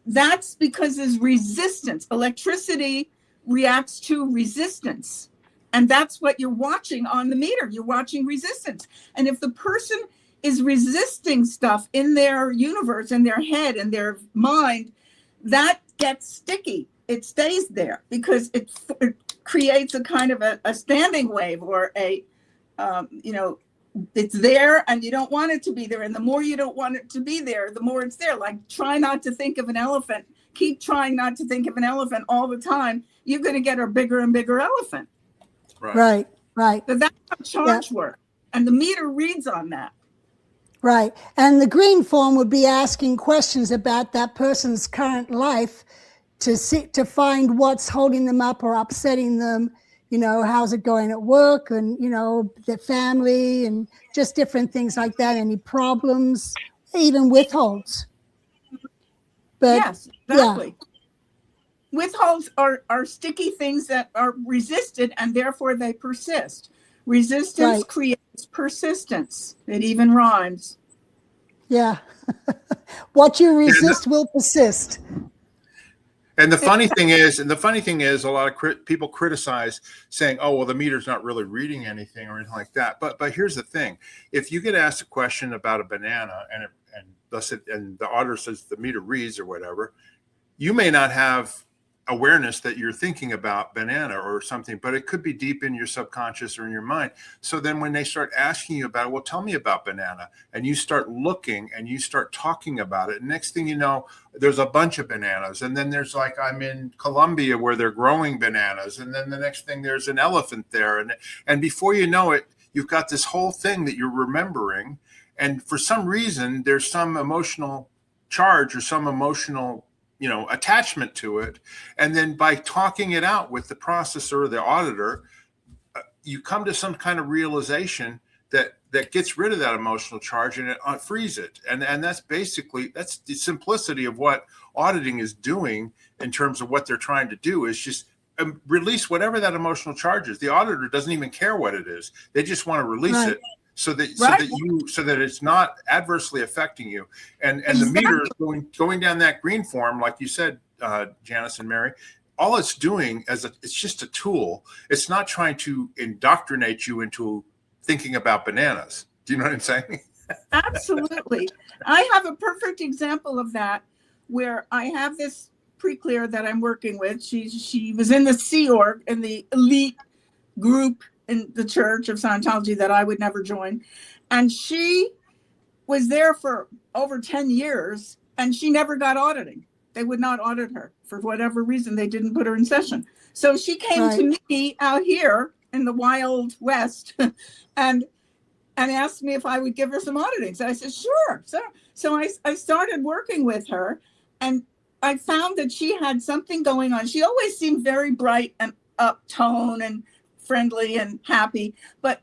[SPEAKER 3] that's because there's resistance. Electricity reacts to resistance. And that's what you're watching on the meter. You're watching resistance. And if the person is resisting stuff in their universe, in their head, in their mind, that gets sticky. It stays there because it creates a kind of a standing wave, or it's there and you don't want it to be there. And the more you don't want it to be there, the more it's there. Like, try not to think of an elephant. Keep trying not to think of an elephant all the time. You're going to get a bigger and bigger elephant.
[SPEAKER 2] Right. So
[SPEAKER 3] that's how charge works. And the meter reads on that.
[SPEAKER 2] Right. And the green form would be asking questions about that person's current life to find what's holding them up or upsetting them. How's it going at work, and, their family, and just different things like that. Any problems, even withholds. But
[SPEAKER 3] yes, exactly. Yeah. Withholds are sticky things that are resisted, and therefore they persist. Resistance
[SPEAKER 2] Right.
[SPEAKER 3] creates persistence. It even rhymes.
[SPEAKER 2] Yeah. What you resist will persist.
[SPEAKER 1] And the funny thing is, a lot of people criticize, saying, "Oh, well, the meter's not really reading anything or anything like that." But here's the thing: if you get asked a question about a banana, and the auditor says the meter reads or whatever, you may not have awareness that you're thinking about banana or something, but it could be deep in your subconscious or in your mind. So then when they start asking you about it, well, tell me about banana, and you start looking and you start talking about it, and next thing you know, there's a bunch of bananas. And then there's, like, I'm in Colombia where they're growing bananas, and then the next thing there's an elephant there, and before you know it, you've got this whole thing that you're remembering, and for some reason there's some emotional charge or some emotional attachment to it. And then by talking it out with the processor or the auditor, you come to some kind of realization that gets rid of that emotional charge, and it frees it. And that's the simplicity of what auditing is doing in terms of what they're trying to do, is just release whatever that emotional charge is. The auditor doesn't even care what it is. They just want to release it so that it's not adversely affecting you. And the meter going down that green form, like you said, Janis and Mary, all it's doing it's just a tool. It's not trying to indoctrinate you into thinking about bananas. Do you know what I'm saying?
[SPEAKER 3] Absolutely. I have a perfect example of that, where I have this pre-clear that I'm working with. She was in the Sea Org, in the elite group in the Church of Scientology that I would never join. And she was there for over 10 years, and she never got auditing. They would not audit her for whatever reason. They didn't put her in session. So she came to me out here in the Wild West and asked me if I would give her some auditing. So I said, sure. So I started working with her, and I found that she had something going on. She always seemed very bright and uptone and friendly and happy, but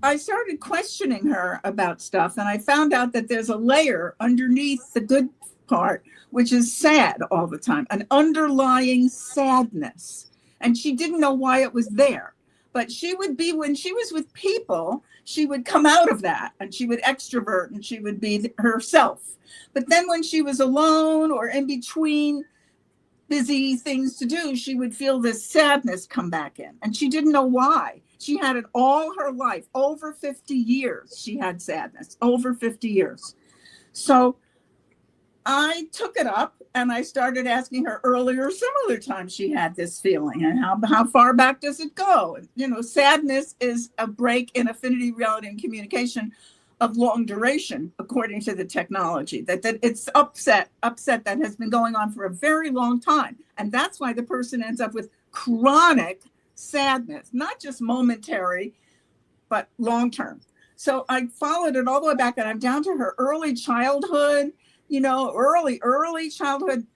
[SPEAKER 3] I started questioning her about stuff, and I found out that there's a layer underneath the good part, which is sad all the time, an underlying sadness. And she didn't know why it was there, but she would be, when she was with people, she would come out of that and she would extrovert and she would be herself. But then when she was alone or in between busy things to do, she would feel this sadness come back in, and she didn't know why. She had it all her life. Over 50 years she had sadness, over 50 years. So I took it up and I started asking her earlier, similar times she had this feeling, and how far back does it go? Sadness is a break in affinity, reality, and communication of long duration, according to the technology, that it's upset that has been going on for a very long time. And that's why the person ends up with chronic sadness, not just momentary, but long-term. So I followed it all the way back, and I'm down to her early childhood, early childhood,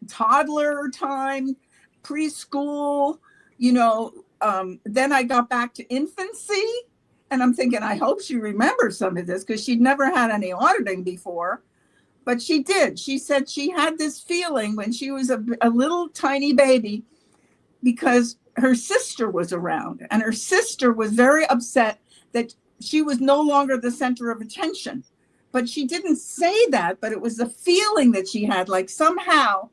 [SPEAKER 3] toddler time, preschool, then I got back to infancy. And I'm thinking, I hope she remembers some of this, because she'd never had any auditing before. But she did. She said she had this feeling when she was a little tiny baby, because her sister was around, and her sister was very upset that she was no longer the center of attention. But she didn't say that, but it was the feeling that she had, like somehow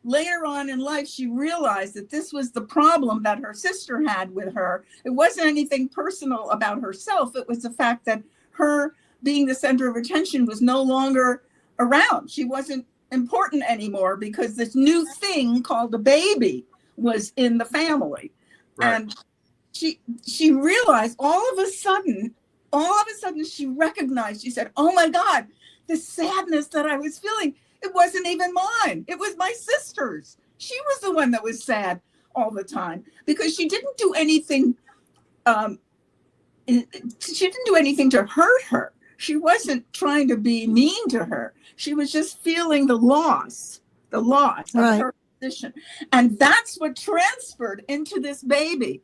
[SPEAKER 3] later on in life, she realized that this was the problem that her sister had with her. It wasn't anything personal about herself. It was the fact that her being the center of attention was no longer around. She wasn't important anymore, because this new thing called a baby was in the family. Right. And she realized all of a sudden she recognized, she said, oh my God, the sadness that I was feeling, it wasn't even mine. It was my sister's. She was the one that was sad all the time, because she didn't do anything. She didn't do anything to hurt her. She wasn't trying to be mean to her. She was just feeling the loss of her position. And that's what transferred into this baby.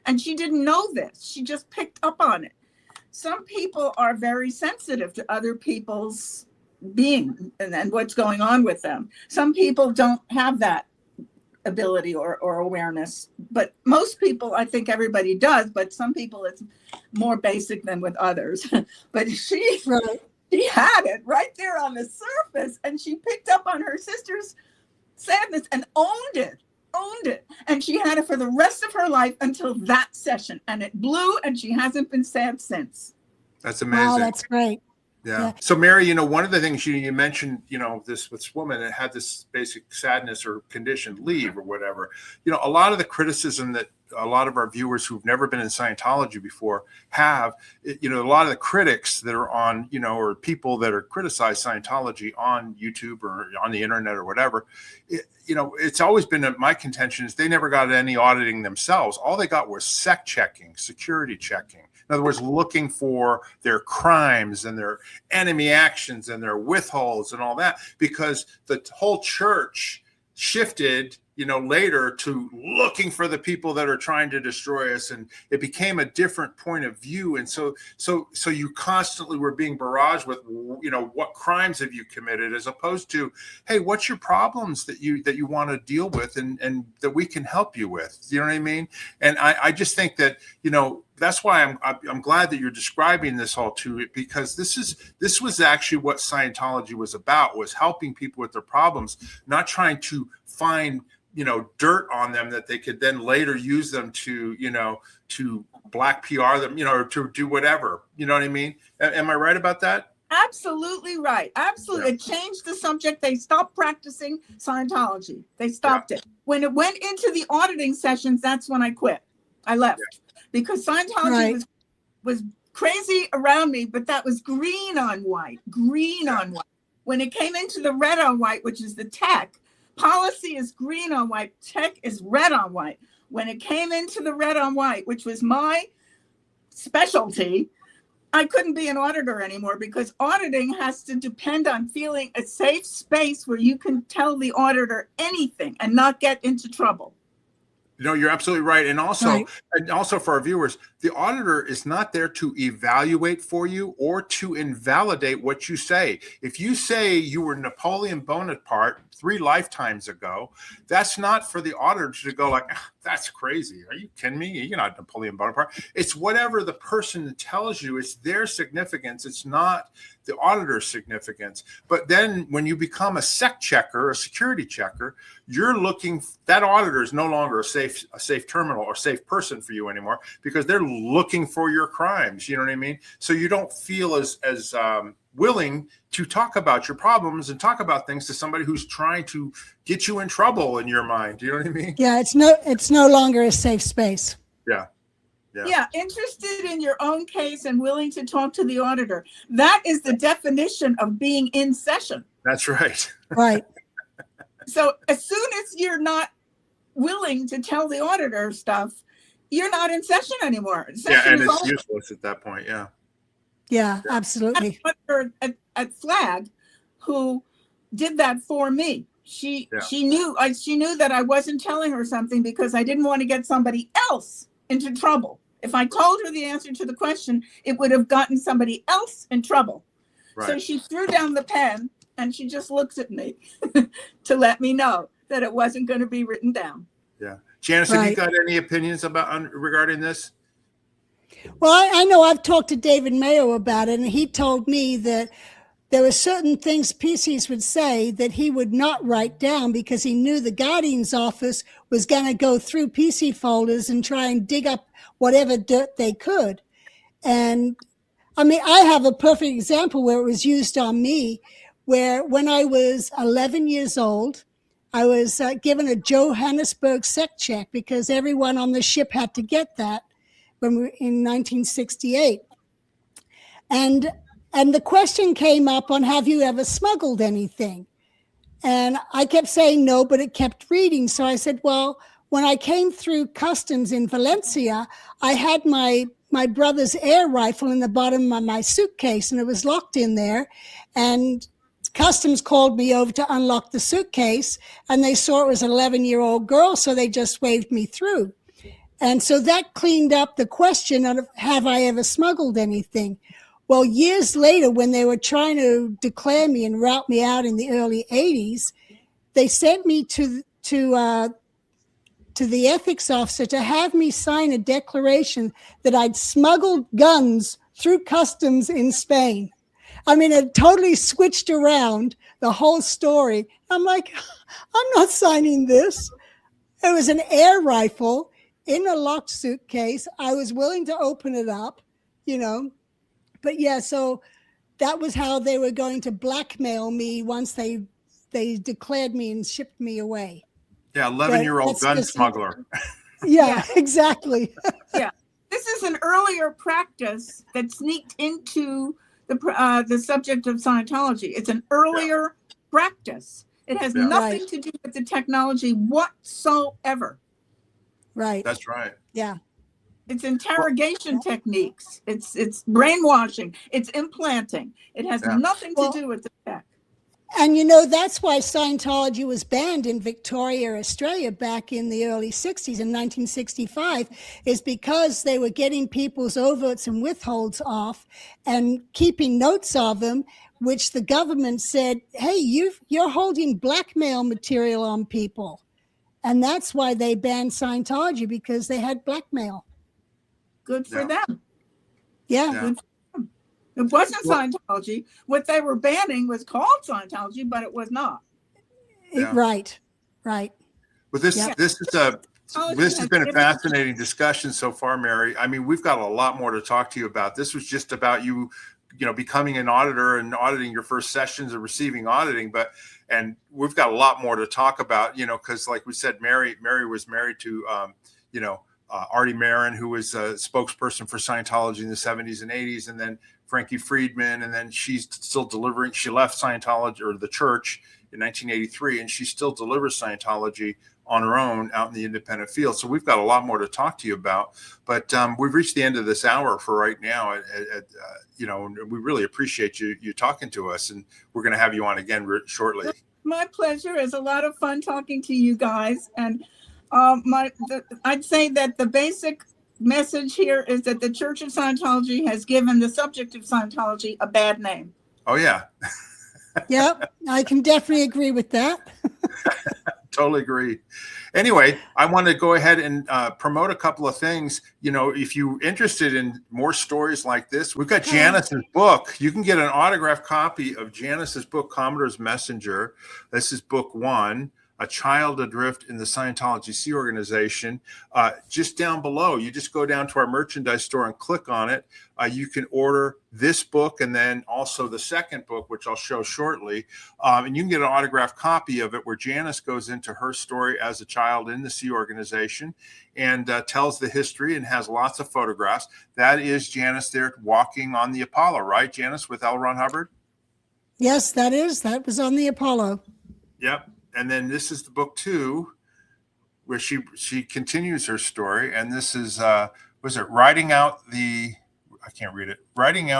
[SPEAKER 3] And she didn't know this. She just picked up on it. Some people are very sensitive to other people's being and what's going on with them. Some people don't have that ability or awareness. But most people, I think everybody does, but some people it's more basic than with others. But she had it right there on the surface, and she picked up on her sister's sadness and owned it. And she had it for the rest of her life until that session, and it blew, and she hasn't been sad since.
[SPEAKER 1] That's amazing.
[SPEAKER 2] Wow, that's great.
[SPEAKER 1] Yeah. So Mary, one of the things you mentioned, this woman that had this basic sadness or condition, leave or whatever, a lot of the criticism that a lot of our viewers who've never been in Scientology before have, a lot of the critics that are on, or people that are criticize Scientology on YouTube or on the internet or whatever, it's always been my contention is they never got any auditing themselves. All they got was sec checking, security checking. In other words, looking for their crimes and their enemy actions and their withholds and all that, because the whole church shifted, later to looking for the people that are trying to destroy us. And it became a different point of view. And so you constantly were being barraged with, what crimes have you committed, as opposed to, hey, what's your problems that you want to deal with and that we can help you with? You know what I mean? And I just think that, that's why I'm glad that you're describing this all to it, because this was actually what Scientology was about, was helping people with their problems, not trying to find dirt on them that they could then later use them to to black PR them, or to do whatever. You know what I mean? Am I right about that?
[SPEAKER 3] Absolutely right. Absolutely. Yeah. It changed the subject. They stopped practicing Scientology. They stopped it. When it went into the auditing sessions, that's when I quit. I left. Because Scientology was crazy around me, but that was green on white. When it came into the red on white, which is the tech, policy is green on white, tech is red on white. When it came into the red on white, which was my specialty, I couldn't be an auditor anymore, because auditing has to depend on feeling a safe space where you can tell the auditor anything and not get into trouble.
[SPEAKER 1] You're absolutely right. And also for our viewers, the auditor is not there to evaluate for you or to invalidate what you say. If you say you were Napoleon Bonaparte 3 lifetimes ago, that's not for the auditor to go like, that's crazy. Are you kidding me? You're not Napoleon Bonaparte. It's whatever the person tells you. It's their significance. It's not the auditor's significance. But then when you become a sec checker, a security checker, you're looking, that auditor is no longer a safe terminal or safe person for you anymore, because they're looking for your crimes. You know what I mean? So you don't feel as willing to talk about your problems and talk about things to somebody who's trying to get you in trouble in your mind. Do you know what I mean?
[SPEAKER 2] Yeah, it's no longer a safe space.
[SPEAKER 3] Yeah, interested in your own case and willing to talk to the auditor. That is the definition of being in session.
[SPEAKER 1] That's right.
[SPEAKER 2] Right.
[SPEAKER 3] So as soon as you're not willing to tell the auditor stuff, you're not in session anymore.
[SPEAKER 1] And it's useless at that point.
[SPEAKER 2] Yeah, absolutely.
[SPEAKER 3] At Flag, who did that for me. She knew that I wasn't telling her something because I didn't want to get somebody else into trouble. If I told her the answer to the question, it would have gotten somebody else in trouble. Right. So she threw down the pen and she just looks at me to let me know that it wasn't going to be written down.
[SPEAKER 1] Yeah. Janis, have you got any opinions regarding this?
[SPEAKER 2] Well, I know I've talked to David Mayo about it, and he told me that there were certain things PCs would say that he would not write down because he knew the Guardian's office was going to go through PC folders and try and dig up whatever dirt they could. And I mean, I have a perfect example where it was used on me, where when I was 11 years old, I was given a Johannesburg sec check because everyone on the ship had to get that when we were in 1968. And the question came up on, have you ever smuggled anything? And I kept saying no, but it kept reading. So I said, well, when I came through customs in Valencia, I had my brother's air rifle in the bottom of my suitcase, and it was locked in there. And customs called me over to unlock the suitcase, and they saw it was an 11-year-old girl, so they just waved me through. And so that cleaned up the question of, have I ever smuggled anything? Well, years later, when they were trying to declare me and route me out in the early 80s, they sent me to to the ethics officer to have me sign a declaration that I'd smuggled guns through customs in Spain. I mean, it totally switched around the whole story. I'm like, I'm not signing this. It was an air rifle in a locked suitcase. I was willing to open it up, you know. But yeah, so that was how they were going to blackmail me once they declared me and shipped me away.
[SPEAKER 1] Yeah, 11-year-old gun smuggler.
[SPEAKER 2] Yeah, exactly.
[SPEAKER 3] Yeah, this is an earlier practice that sneaked into the subject of Scientology. It's an earlier practice. It has nothing to do with the technology whatsoever.
[SPEAKER 2] Right.
[SPEAKER 1] That's right.
[SPEAKER 2] Yeah.
[SPEAKER 3] It's interrogation techniques. It's brainwashing. It's implanting. It has nothing to do with the tech.
[SPEAKER 2] And you know, that's why Scientology was banned in Victoria, Australia back in the early 60s in 1965, is because they were getting people's overts and withholds off and keeping notes of them, which the government said, hey, you're holding blackmail material on people. And that's why they banned Scientology, because they had blackmail.
[SPEAKER 3] Good for them.
[SPEAKER 2] Yeah.
[SPEAKER 3] Good for them. It wasn't Scientology. What they were banning was called Scientology, but it was not.
[SPEAKER 2] Right. Right.
[SPEAKER 1] But this has been a fascinating discussion so far, Mary. I mean, we've got a lot more to talk to you about. This was just about you know, becoming an auditor and auditing your first sessions and receiving auditing, and we've got a lot more to talk about, you know, because like we said, Mary was married to, Mary Maren, who was a spokesperson for Scientology in the 70s and 80s, and then Frankie Friedman, and then she's still delivering. She left Scientology or the church in 1983, and she still delivers Scientology on her own out in the independent field. So we've got a lot more to talk to you about, but we've reached the end of this hour for right now. You know, we really appreciate you talking to us, and we're going to have you on again shortly.
[SPEAKER 3] My pleasure. It's a lot of fun talking to you guys, and I'd say that the basic message here is that the Church of Scientology has given the subject of Scientology a bad name.
[SPEAKER 1] Oh yeah.
[SPEAKER 2] Yep, I can definitely agree with that.
[SPEAKER 1] Totally agree. Anyway, I want to go ahead and promote a couple of things. You know, if you're interested in more stories like this, we've got Janis's book. You can get an autographed copy of Janis's book, Commodore's Messenger. This is book 1. A Child Adrift in the Scientology Sea Organization. Just down below, you just go down to our merchandise store and click on it. You can order this book and then also the second book, which I'll show shortly. And you can get an autographed copy of it where Janis goes into her story as a child in the Sea Organization and tells the history and has lots of photographs. That is Janis there walking on the Apollo, right, Janis, with L. Ron Hubbard?
[SPEAKER 2] Yes, that was on the Apollo.
[SPEAKER 1] Yep. And then this is the book 2, where she continues her story. And this is, Writing Out the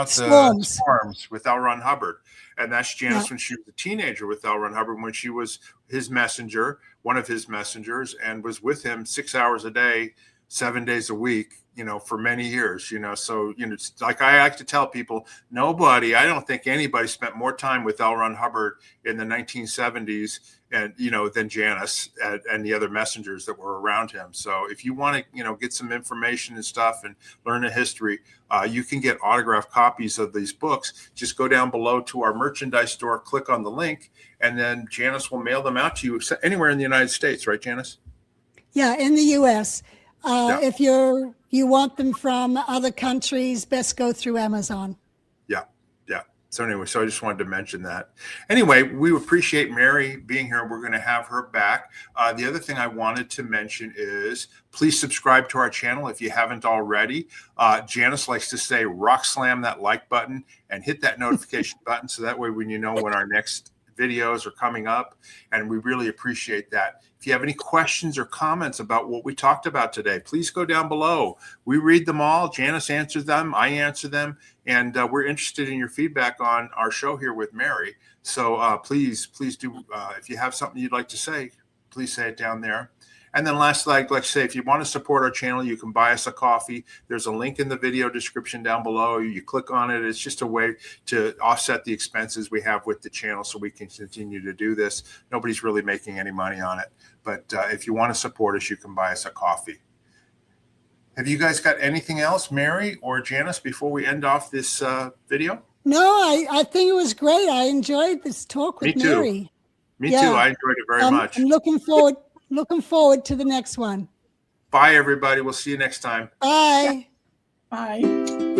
[SPEAKER 1] Storms with L. Ron Hubbard. And that's Janis when she was a teenager with L. Ron Hubbard, when she was his messenger, one of his messengers, and was with him 6 hours a day, 7 days a week, you know, for many years, you know. So, you know, it's like I like to tell people, I don't think anybody spent more time with L. Ron Hubbard in the 1970s and, you know, than Janis and the other messengers that were around him. So if you want to, you know, get some information and stuff and learn the history, you can get autographed copies of these books. Just go down below to our merchandise store, click on the link, and then Janis will mail them out to you anywhere in the United States, right, Janis?
[SPEAKER 2] Yeah, in the U.S. If you want them from other countries, best go through Amazon. Yeah.
[SPEAKER 1] So anyway, I just wanted to mention that. Anyway, we appreciate Mary being here. We're going to have her back. The other thing I wanted to mention is please subscribe to our channel if you haven't already. Janis likes to say, rock slam that like button and hit that notification button. So that way, when you know when our next videos are coming up, and we really appreciate that. If you have any questions or comments about what we talked about today, please go down below. We read them all. Janis answers them. I answer them. And we're interested in your feedback on our show here with Mary. So please do, if you have something you'd like to say, please say it down there. And then last, like I say, if you want to support our channel, you can buy us a coffee. There's a link in the video description down below. You click on it. It's just a way to offset the expenses we have with the channel so we can continue to do this. Nobody's really making any money on it. But if you want to support us, you can buy us a coffee. Have you guys got anything else, Mary or Janis, before we end off this video?
[SPEAKER 2] No, I think it was great. I enjoyed this talk with
[SPEAKER 1] Me too.
[SPEAKER 2] Mary.
[SPEAKER 1] Me
[SPEAKER 2] Yeah.
[SPEAKER 1] too. I enjoyed it very much.
[SPEAKER 2] I'm looking forward to the next one.
[SPEAKER 1] Bye, everybody. We'll see you next time.
[SPEAKER 2] Bye.
[SPEAKER 3] Bye.